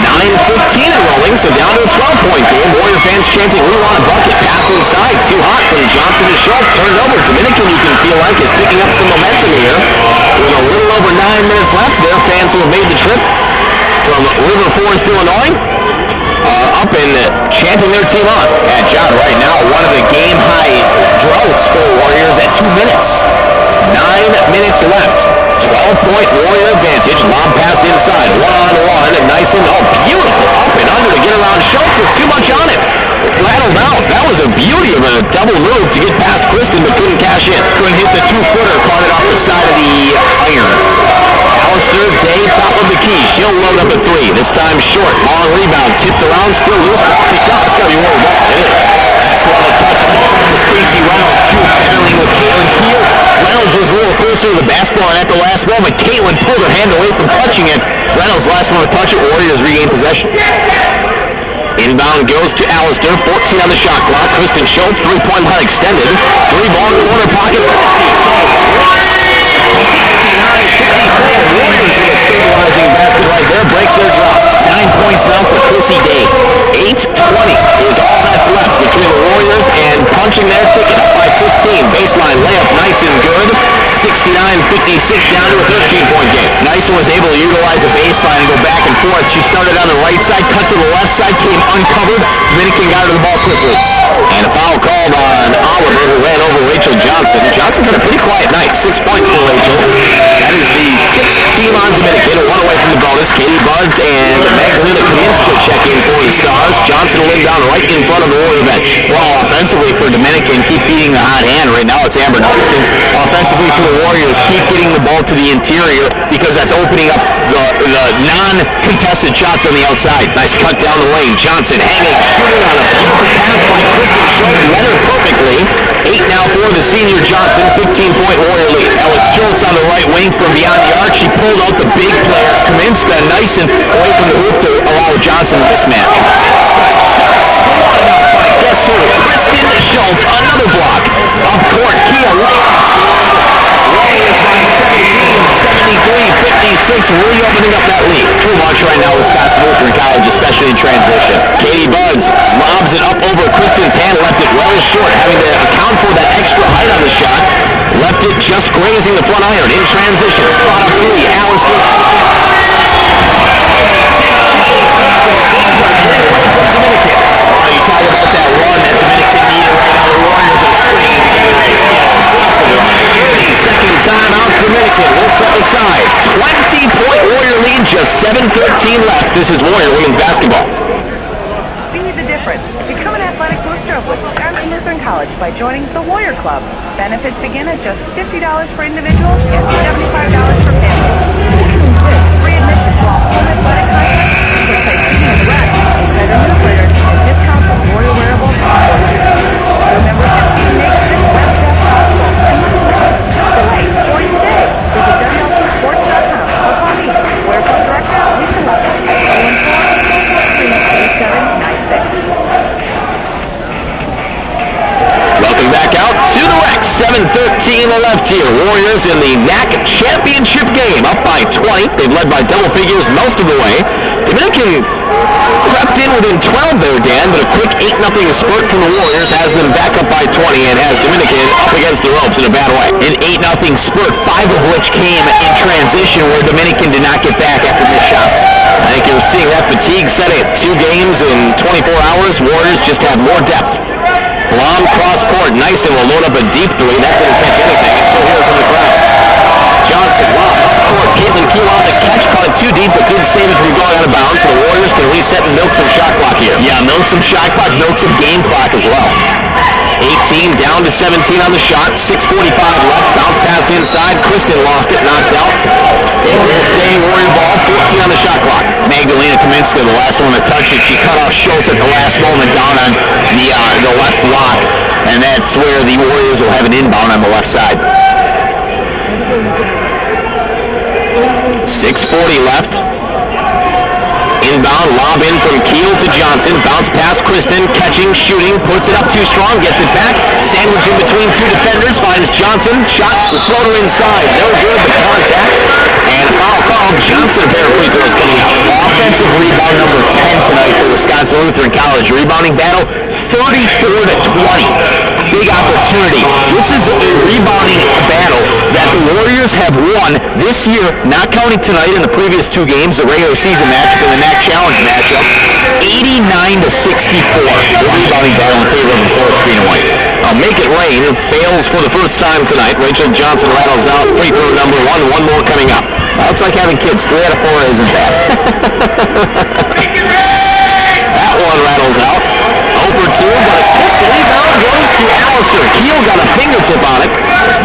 9:15 and rolling, so down to a 12-point game. Warrior fans chanting, "We want a bucket." Pass inside, too hot from Johnson to Schultz. Turned over. Dominican, you can feel like, is picking up some momentum here. With a little over 9 minutes left, their fans who have made the trip from River Forest, Illinois, up and chanting their team on. At John right now, one of the game-high droughts for Warriors at 2 minutes. 9 minutes left. 12-point Warrior advantage. Lob pass inside. 1-on-1. Nice and, beautiful. Up and under to get around Schultz, but too much on it. Rattled out. That was a beauty of a double move to get past Kristen, but couldn't cash in. Couldn't hit the 2-footer. Caught it off the side of the iron. Alistair Day, top of the key. She'll load up a 3. This time short. Long rebound. Tipped around. Still loose. Ball picked up. It's got to be Warrior ball. It is. That's one of the touch from Stacey Reynolds. She was battling with Caitlin Keel. Reynolds was a little closer to the basketball, and at the last moment, Caitlin pulled her hand away from touching it. Reynolds last one to touch it. Warriors regain possession. Inbound goes to Alistair. 14 on the shot clock. Kristen Schultz, 3-point line extended. 3-ball corner pocket. Warriors with a stabilizing basket right there. Breaks their drop. 9 points now for Chrissy Day. 8:20 is all that's left between the Warriors and punching their ticket up by 15. Baseline layup, nice and good. 69-56 down to a 13-point game. Nyson was able to utilize a baseline and go back and forth. She started on the right side, cut to the left side, came uncovered. Dominican got her the ball quickly. And a foul called on Oliver, who ran over Rachel Johnson. Johnson had a pretty quiet night. 6 points for Rachel. That is the 6th team on Dominican. One away from the bonus. Katie Buds and Magdalena Kaminska check in for the Stars. Johnson will down right in front of the Warrior bench. Well, offensively for Dominican, keep feeding the hot hand. Right now it's Amber Nyson. Offensively for the Warriors, keep getting the ball to the interior because that's opening up the non-contested shots on the outside. Nice cut down the lane. Johnson hanging, shooting on a beautiful pass by Kristen Schultz. Led her perfectly. 8 now for the senior Johnson. 15-point Warrior lead. Alex Schultz on the right wing from beyond the arc. She pulled out the big player, Kaminska, Nyson, away from the hoop to allow Johnson to mismatch. Guess who? Kristen Schultz, another block. Up court, Kia Warriors by 17, 73-56, reopening up that lead. Too much right now with Wisconsin Lutheran College, especially in transition. Katie Buds lobs it up over Kristen's hand, left it well short, having to account for that extra height on the shot. Left it just grazing the front iron. In transition, spot up 3, Alistair. You talk about that run that Dominican needed right now. The Warriors are springing together. Second time out, Dominican will step aside. 20-point Warrior lead, just 7:13 left. This is Warrior women's basketball. Be the difference. Become an athletic booster with Wisconsin Lutheran College by joining the Warrior Club. Benefits begin at just $50 for individuals and $75 for families. Free admission to all home athletic contests, such as Feeding the Rec, better newsletters, and discounts on Warrior wearables. Your membership fee makes this webcast possible. Delay, join today. Visit WLCSports.com or call me, Warrior Club Director, Lisa Levin, 014-443-8796. Welcome back out to the Rec. 7:13 left here. Warriors in the NAC championship game, up by 20. They've led by double figures most of the way. Dominican crept in within 12 there, Dan, but a quick 8-0 spurt from the Warriors has them back up by 20 and has Dominican up against the ropes in a bad way. An 8-0 spurt, 5 of which came in transition where Dominican did not get back after missed shots. I think you're seeing that fatigue setting at 2 games in 24 hours. Warriors just have more depth. Blom cross court, Nyson will load up a deep 3. That didn't catch anything. It's still here from the crowd. Johnson, lob up court. Caitlin Keel on the catch, caught it too deep, but didn't save it from going out of bounds. So the Warriors can reset and milk some shot clock here. Yeah, milk some shot clock, milk some game clock as well. 18 down to 17 on the shot. 6:45 left. Bounce pass inside. Kristen lost it, knocked out. It will stay Warrior ball. 14 on the shot clock. Magdalena Kaminska, the last one to touch it. She cut off Schultz at the last moment down on the left block, and that's where the Warriors will have an inbound on the left side. 6:40 left. Inbound, lob in from Keel to Johnson. Bounce pass, Kristen, catching, shooting, puts it up too strong, gets it back. Sandwich in between two defenders, finds Johnson. Shot, floater inside. No good, but contact. And a foul call. Johnson, a pair of free throws coming out. Offensive rebound number 10 tonight for Wisconsin Lutheran College. Rebounding battle, 34-20. Big opportunity. This is a rebounding battle that the Warriors have won this year, not counting tonight in the previous two games, the regular season matchup and the NAC Challenge matchup, 89-64. Rebounding battle in favor of the Forest Green and White. Make it rain fails for the first time tonight. Rachel Johnson rattles out free throw number one. One more coming up. Well, it's like having kids. 3 out of 4 isn't bad. That one rattles out. Over 2, but a tipped rebound goes to Allister. Keel got a fingertip on it.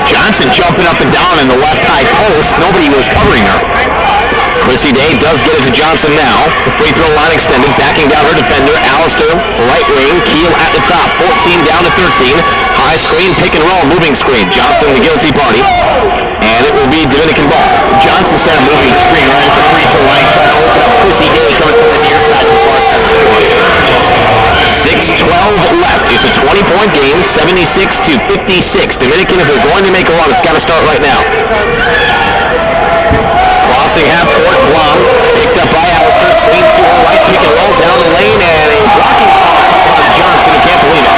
Johnson jumping up and down in the left high post. Nobody was covering her. Chrissy Day does get it to Johnson now. The free throw line extended, backing down her defender. Allister, right wing. Keel at the top. 14 down to 13. High screen, pick and roll, moving screen. Johnson, the guilty party. And it will be Dominican ball. Johnson set a moving screen right at the free throw line, trying to open up Chrissy Day coming from the near side of the far side of the court. 6:12 left. It's a 20-point game, 76-56. Dominican, if they're going to make a run, it's got to start right now. Crossing half court, Blum, picked up by Allister, screen to her right, pick and roll down the lane, and a blocking foul on Johnson. I can't believe it.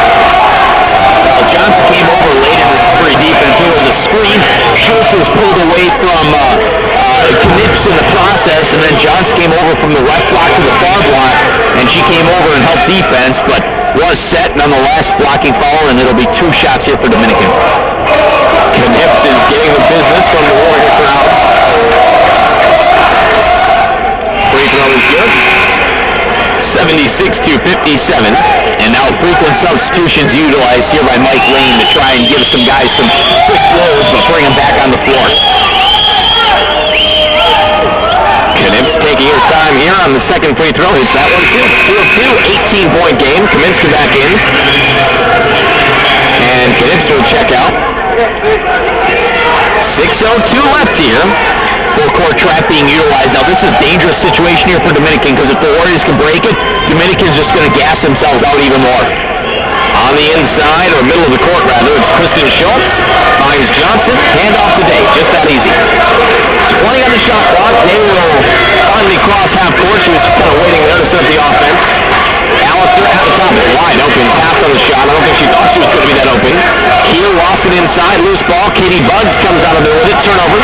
Johnson came over late in recovery defense. It was a screen. Schultz was pulled away from Knips in the process, and then Johnson came over from the left block to the far block, and she came over and helped defense, but was set nonetheless, blocking foul, and it'll be 2 shots here for Dominican. Knips is getting the business from the Warrior crowd. Free throw is good. 76-57, and now frequent substitutions utilized here by Mike Lane to try and give some guys some quick blows, but bring them back on the floor. Knips taking her time here on the second free throw. Hits that one too. 2 of 2, 18-point game. Kaminska back in. And Knips will check out. 6:02 left here. Full-court trap being utilized. Now, this is a dangerous situation here for Dominican, because if the Warriors can break it, Dominican's just going to gas themselves out even more. On the inside, or middle of the court, rather, it's Kristen Schultz. Finds Johnson. Handoff to Day. Just that easy. 20 on the shot clock. Day will finally cross half court. She was just kind of waiting there to set up the offense. Allister at the top is wide open. Passed on the shot. I don't think she thought she was going to be that open. Keel lost it inside. Loose ball. Katie Buds comes out of there with it. Turnover.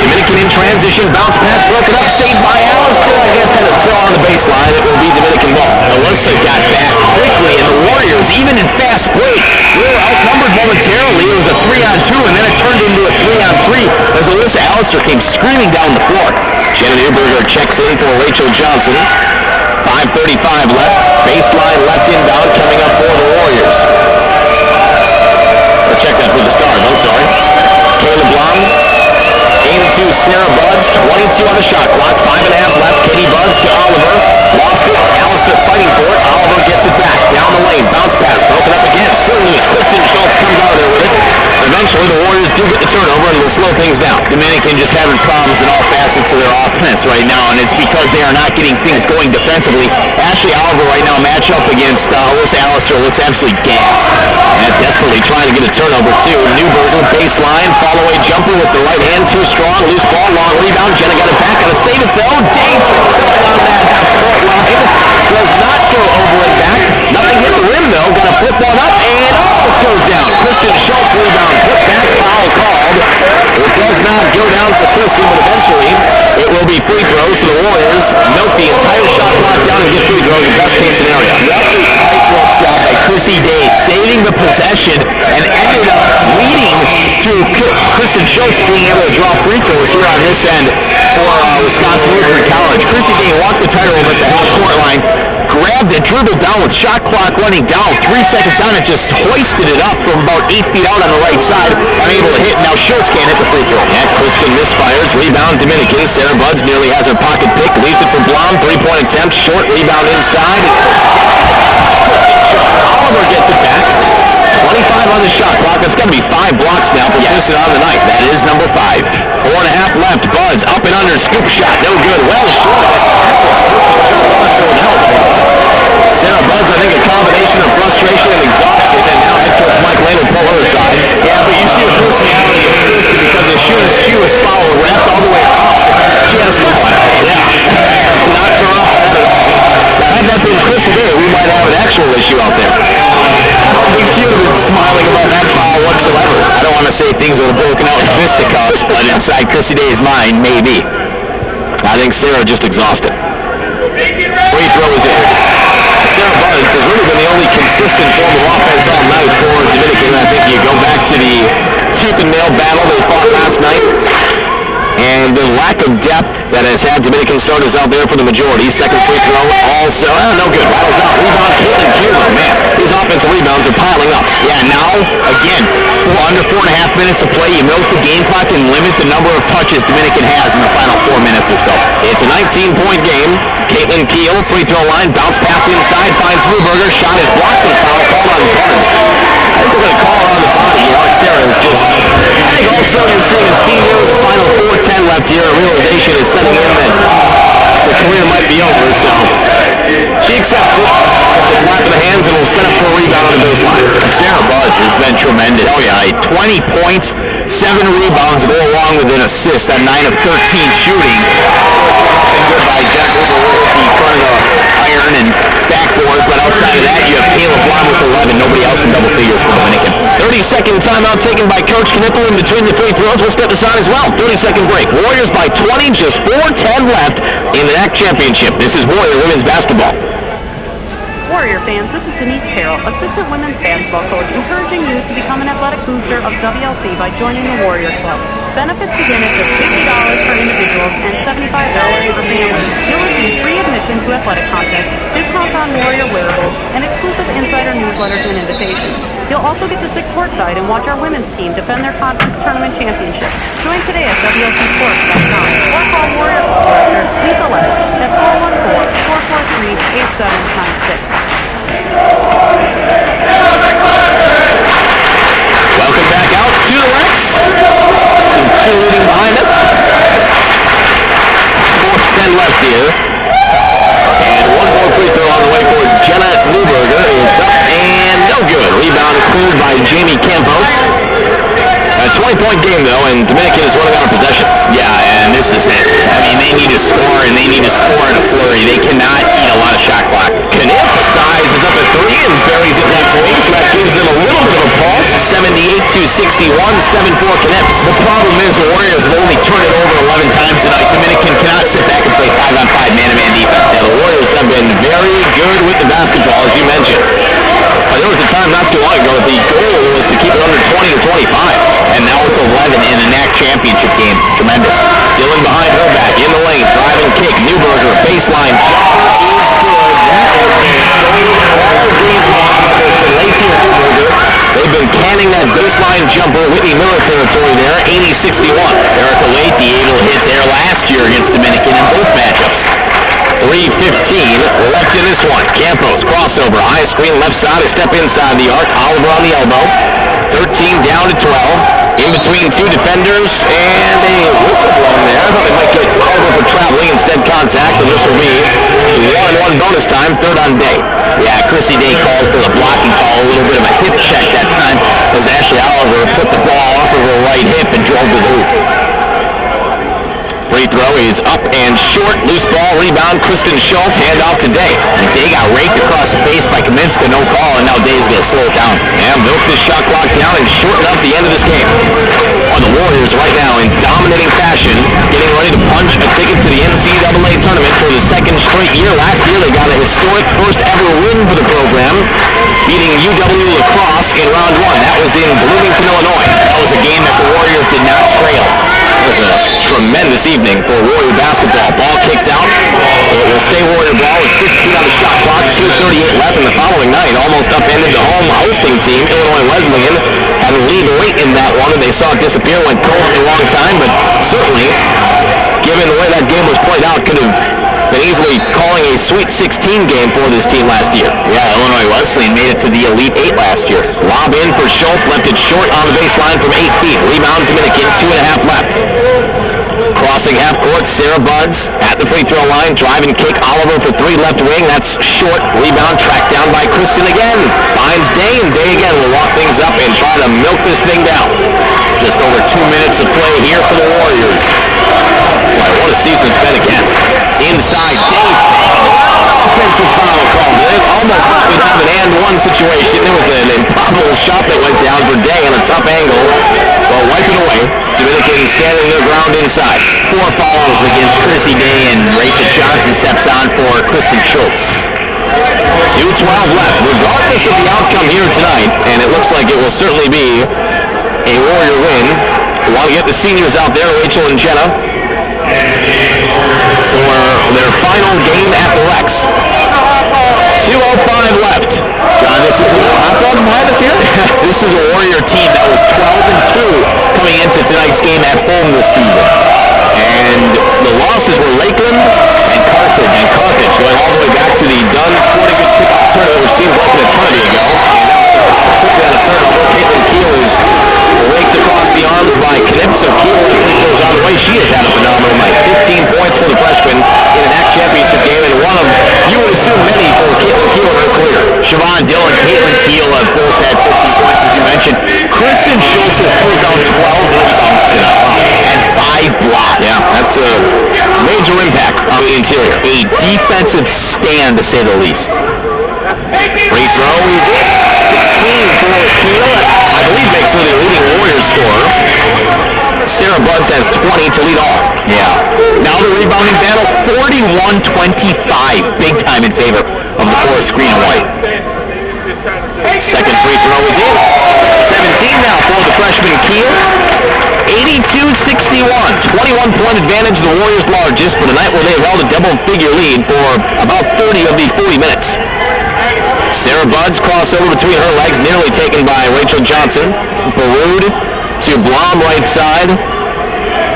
Dominican in transition. Bounce pass. Broken up. Saved by Allister. I guess had it still on the baseline. It will be Dominican ball. Alyssa got back quickly, and the Warriors, even in fast break, were outnumbered momentarily. It was a 3-on-2, and then it turned into a 3-on-3 as Alyssa Allister came screaming down the floor. Jenna Newberger checks in for Rachel Johnson. 5:35 left. Baseline left inbound coming up for the Warriors. Or check that for the Stars, I'm sorry. Kayla Blum into Sarah Buds. 22 on the shot clock. 5.5 left. Katie Buds to Oliver. Lost it. Allister fighting for it. Oliver gets it back. Down the lane. Bounce pass. Broken up again. Still loose. Kristen Schultz comes out of there with it. Eventually, the Warriors do get the turnover and will slow things down. Dominican just having problems in all facets of their offense right now, and it's because they are not getting things going defensively. Ashley Oliver right now, match up against Alyssa Allister, looks absolutely gassed. And desperately trying to get a turnover, too. Newberger, baseline, follow-away jumper with the right hand, too strong. Loose ball, long rebound. Jenna got it back. Got to save it, though. Day tiptoeing on that half-court line. Does not go over and back. Nothing hit the rim, though. Got to flip one up, and almost goes down. Kristen Schultz rebound. Put back, foul called. It does not go down for Kristen, but eventually it will be free throws. So the Warriors milk the entire shot clock down and get free throws in best case scenario. That's a tightrope job by Chrissy Day, saving the possession and ended up leading to Kristen Schultz being able to draw free throws here on this end for Wisconsin Lutheran College. Chrissy Day walked the tightrope at the half-court line, grabbed it, dribbled down with shot clock running down. 3 seconds on it, just hoisted it up from about 8 feet out on the right side, unable to hit. Now Schultz can't hit the free throw. Yeah, Kristen misfires, rebound Dominican. Sarah Buds nearly has her pocket pick, leaves it for Blom. 3-point attempt, short rebound inside. Kristen Schultz. Oliver gets it back. 25 on the shot clock. That's got to be 5 blocks now for Houston on the night. That is number 5. 4.5 left. Buds up and under. Scoop shot. No good. Well short of it. Sarah Buds, I think a combination of frustration and exhaustion, and now head coach Mike Lane will pull her aside. Yeah, but you see the personality of Christy because as soon as she was fouled, wrapped all the way up, she had a smile on her face. Yeah. Knocked her off that at all. Now, had that been Chrissy Day, we might have an actual issue out there. I don't think she would have been smiling about that foul whatsoever. I don't want to say things would have broken out in fisticuffs, but inside Chrissy Day's mind, maybe. I think Sarah just exhausted. Free throw is in. Sarah Buds has really been the only consistent form of offense all night for Dominican. I think you go back to the tooth and nail battle they fought last night. And the lack of depth that has had Dominican starters out there for the majority. Second free throw also, no good. Rattles out. Rebound, Caitlin Kierman. Man, these offensive rebounds are piling up. Yeah, now, again, under 4.5 minutes of play, you milk the game clock and limit the number of touches Dominican has in the final 4 minutes or so. It's a 19-point game. Caitlin Keel, free throw line, bounce pass inside, finds Newberger. Shot is blocked and a foul called on Buds. I think they're going to call her on the body. Sarah is just, I think also you're seeing a senior with the final 4:10 left here. A realization is setting in that the career might be over, so she accepts it. The clap of the hands and will set up for a rebound on the baseline. Sarah Buds has been tremendous. Oh yeah, 20 points, 7 rebounds go along with an assist at 9 of 13 shooting. Been good by Jen Uber with the front of the iron and backboard, but outside of that you have Caleb Blum with 11. Nobody else in double figures for Dominican. 30-second timeout taken by Coach Knippel in between the free throws. We'll step aside as well. 30-second break. Warriors by 20, just 4:10 left in the NAC championship. This is Warrior women's basketball. Warrior fans, this is Denise Carroll, assistant women's basketball coach, encouraging you to become an athletic booster of WLC by joining the Warrior Club. Benefits begin at just $50 for individuals and $75 for families. You'll receive free admission to athletic contests, discounts on Warrior wearables, and exclusive insider newsletters and invitations. You'll also get to sit courtside and watch our women's team defend their conference tournament championship. Join today at WLCsports.com or call Warrior Club Director Lisa Lesh at 414-443-8796. Welcome back out to the Rex. Some cheerleading behind us. 4:10 left here. And one more free throw on the way for Jenna Newberger. It's up and no good. Rebound cleared by Jamie Campos. A 20-point game, though, and Dominican is running out of possessions. Yeah, and this is it. I mean, they need to score, and they need to score in a flurry. They cannot eat a lot of shot clock. Knipp sizes up a 3 and buries it left wing, so that gives them a little bit of a pulse. 78-61, 7-4 Knipp. The problem is the Warriors have only turned it over 11 times tonight. Dominican cannot sit back and play 5-on-5 man-to-man defense. Yeah, the Warriors have been very good with the basketball, as you mentioned. But there was a time not too long ago the goal was to keep it under 20 to 25. And now with 11 in the NAC championship game. Tremendous. Dillon behind her back in the lane. Driving kick. Newberger. Baseline jumper is good. That has been all game long for Lacey and Newberger. They've been canning that baseline jumper. Whitney Miller territory there. 80-61. Erica Leite able to hit there last year against Dominican in both matchups. 3:15 left in this one. Campos crossover. High screen left side. A step inside the arc. Oliver on the elbow. 13 down to 12. In between two defenders, and a whistle blown there. I thought they might get called over for traveling, instead contact, and this will be 1-1 bonus time, third on Day. Yeah, Chrissy Day called for the blocking call, a little bit of a hip check that time, as Ashley Oliver put the ball off of her right hip and drove to the hoop. Free throw is up and short. Loose ball, rebound, Kristen Schultz, handoff to Day. And Day got raked across the face by Kaminska, no call, and now Day's going to slow it down. And milk this shot clock down and shorten up the end of this game. On the Warriors right now in dominating fashion, getting ready to punch a ticket to the NCAA tournament for the second straight year. Last year they got a historic first ever win for the program, beating UW Lacrosse in round 1. That was in Bloomington, Illinois. That was a game that the Warriors did not trail. It was a tremendous evening for Warrior basketball. Ball kicked out. It will stay Warrior ball with 15 on the shot clock, 2:38 left in the following night. Almost upended the home hosting team. Illinois Wesleyan had a lead late in that one, and they saw it disappear, went cold for a long time, but certainly, given the way that game was played out, could have been easily calling a Sweet 16 game for this team last year. Yeah, Illinois Wesleyan made it to the Elite 8 last year. Lob in for Schultz, left it short on the baseline from 8 feet. Rebound Dominican, 2.5 left. Crossing half court, Sarah Buds at the free throw line. Drive and kick, Oliver for 3 left wing. That's short. Rebound tracked down by Kristen again. Finds Day, and Day again will walk things up and try to milk this thing down. Just over 2 minutes of play here for the Warriors. Boy, what a season it's been again. Inside, Day. Offensive foul called. It almost thought we'd have an and-one situation. There was an improbable shot that went down for Day on a tough angle. Well, wipe it away. Dominican standing their ground inside. 4 fouls against Chrissy Day, and Rachel Johnson steps on for Kristen Schultz. 2:12 left. Regardless of the outcome here tonight, and it looks like it will certainly be a Warrior win. We want to get the seniors out there, Rachel and Jenna, for their final game at the Rex. 2:05 left. John, this is a hot dog behind us here. This is a Warrior team that was 12-2 coming into tonight's game at home this season. And the losses were Lakeland and Carthage, going all the way back to the Dunn Sporting Goods tip-off tournament, which seems like an eternity ago. And quickly on a turnover, Caitlin Keel is raked across the arms by Knipp, so Keel goes on the way. She has had a phenomenal night. 15 points for the freshman in an ACT championship game, and one of, you would assume, many for Caitlin Keel in her career. Siobhan Dillon, Caitlin Keel have both had 50 points, as you mentioned. Kristen Schultz has pulled down 12 rebounds tonight and 5 blocks. Yeah, that's a major impact on the interior. A defensive stand, to say the least. Free throw is in. 16 for Keel. I believe makes her the leading Warriors scorer. Sarah Buds has 20 to lead all. Yeah. Now the rebounding battle, 41-25. Big time in favor of the Forest Green and White. Second free throw is in. 17 now for the freshman Keel. 82-61. 21-point advantage, the Warriors' largest, but a night where they held a double-figure lead for about 30 of the 40 minutes. Sarah Buds crossover between her legs, nearly taken by Rachel Johnson. Baroud to Blom right side.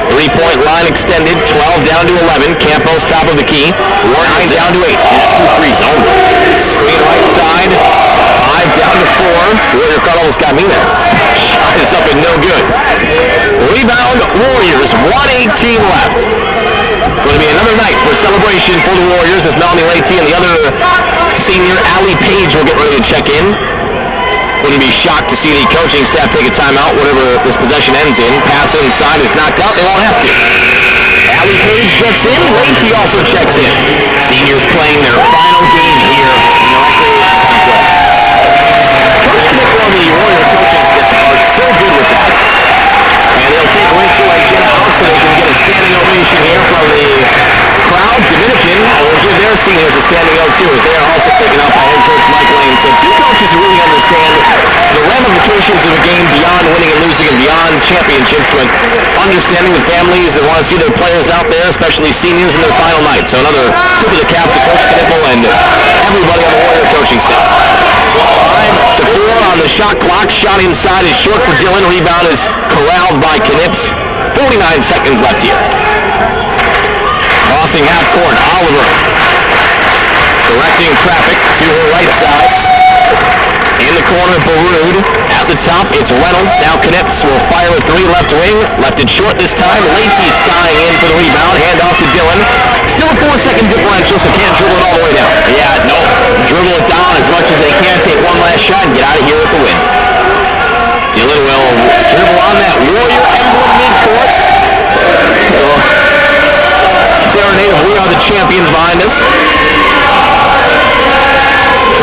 3-point line extended, 12 down to 11. Campos top of the key. Warriors down to 8 in a 2-3 zone. Screen right side, 5 down to 4. Warrior cut almost got me there. Shot is up and no good. Rebound Warriors, 1:18 left. Going to be another night for celebration for the Warriors as Melanie Leite and the other senior, Allie Page, will get ready to check in. Wouldn't be shocked to see the coaching staff take a timeout, whatever this possession ends in. Pass inside is knocked out. They won't have to. Allie Page gets in. Leite also checks in. Seniors playing their final game here in the Recreation Complex. Coach Knickle and the Warrior coaching staff are so good with that. And they'll take Rachel and Jenna out so they can get a standing ovation here from the crowd. Dominican will give their seniors a standing O too, as they are also taken out by head coach Mike Lane. So two coaches who really understand the ramifications of a game beyond winning and losing and beyond championships, but understanding the families that want to see their players out there, especially seniors in their final night. So another tip of the cap to Coach Knickle and everybody on the Warrior coaching staff. 5-4 on the shot clock. Shot inside is short for Dillon. Rebound is corralled by Knips. 49 seconds left here. Crossing half court, Oliver directing traffic to her right side. In the corner, Baroud. At the top, it's Reynolds. Now Knips will fire a 3 left wing. Left it short this time. Leite skying in for the rebound. Hand off to Dillon. Still a 4-second differential, so can't dribble it all the way down. Yeah, no. Dribble it down as much as they can. Take one last shot and get out of here with the win. Dillon will dribble on that Warrior emblem midcourt. Serenade of We Are the Champions behind us.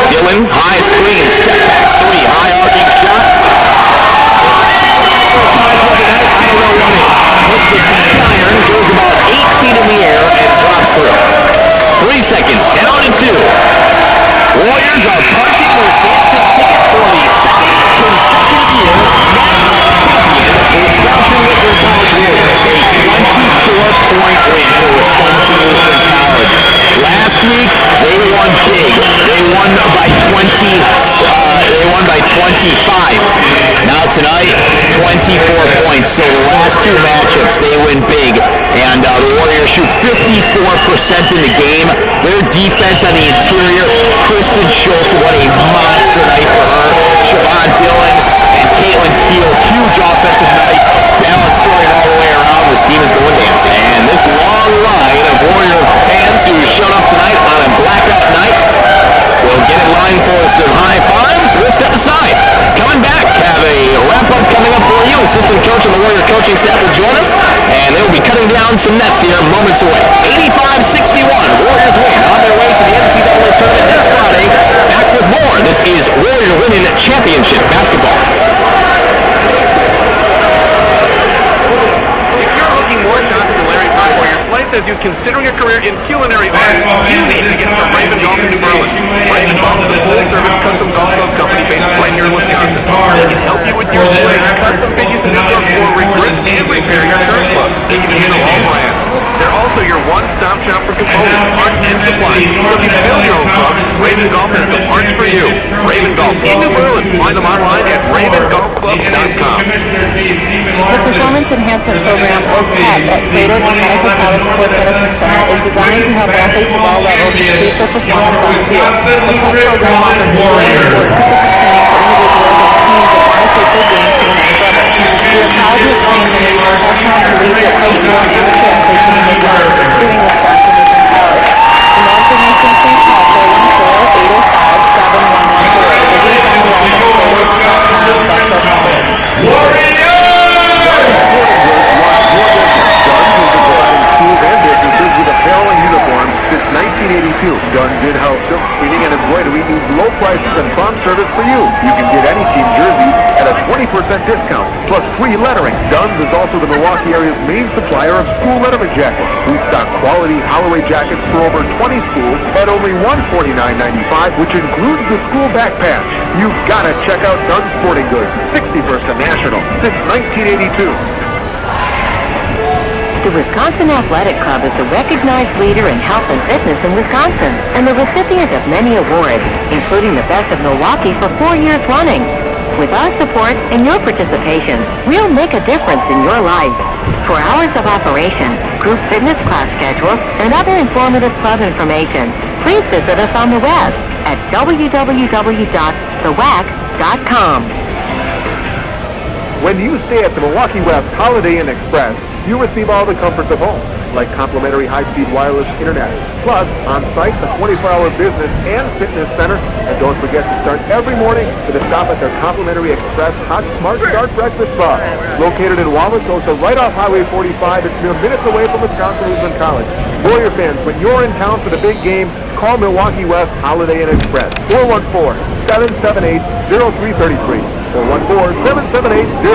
Dillon, high screen, step back 3, high arcing shot. I don't know what it is. Hits the back iron, goes about 8 feet in the air, and drops through. 3 seconds, down to 2. Warriors are punching their dancing ticket for the second consecutive year. Wisconsin Lutheran College Warriors. A 24-point win for Wisconsin Lutheran College. Last 24 points. So the last two matchups, they win big. And the Warriors shoot 54% in the game. Their defense on the interior, Kristen Schultz, what a monster night for her. Siobhan Dillon and Caitlin Keel, huge offensive nights. Balance scoring all the way around. This team is going dancing. And this long line of Warrior fans who showed up tonight on a blackout night will get in line for some high fives. We'll step aside. Coming back, have a wrap-up coming up for you. Assistant coach and the Warrior coaching staff will join us, and they will be cutting down some nets here moments away. 85-61, Warriors win on their way to the NCAA tournament next Friday. Back with more. This is Warrior Women Championship Basketball. If you're looking more shots than Larry Bird or your life has you considering a career in culinary arts, you need to get to Raven Golf in New Orleans. Raven Golf is a full-service custom golf club company based right here in Wisconsin. They can help you with your swing, custom fit you some new clubs, or regrip and repair your current club. They can handle all brands. They're also your one-stop shop for components, parts, and supplies. So if you build your own club, Raven Golf has the parts for you. Raven Golf in New Orleans. Find them online at ravengolfclub.com. The Performance Enhancement Program, or PEP, at Slater and Medical College Sports Medicine Center is designed to help athletes of all levels increase their performance on the field. The PEP program offers training for individuals and teams that want to take their game to the next level. We are proud to have trained many professional, collegiate, high school, and amateur athletes in the Midwest, including Wisconsin Mission College. For more information, please call 414-805-7114. Visit us on the web at Warriors! With apparel and uniforms since 1982. Dunn did help silk screening and embroidery means low prices and prompt service for you. You can get any team jersey at a 20% discount, plus free lettering. Dunn's is also the Milwaukee area's main supplier of school letterman jackets. We stock quality Holloway jackets for over 20 schools at only $149.95, which includes the school back patch. You've got to check out Dunn's Sporting Goods, 61st and National, since 1982. The Wisconsin Athletic Club is the recognized leader in health and fitness in Wisconsin and the recipient of many awards, including the Best of Milwaukee for 4 years running. With our support and your participation, we'll make a difference in your life. For hours of operation, group fitness class schedules, and other informative club information, please visit us on the web at www.thewac.com. When you stay at the Milwaukee West Holiday Inn Express, you receive all the comforts of home, like complimentary high-speed wireless internet. Plus, on-site, a 24-hour business and fitness center. And don't forget to start every morning with a stop at their complimentary Express Hot Smart Start Breakfast Bar. Located in Wauwatosa, right off Highway 45, it's mere minutes away from Wisconsin Lutheran College. Warrior fans, when you're in town for the big game, call Milwaukee West Holiday Inn Express. 414-778-0333. 414-778-0333.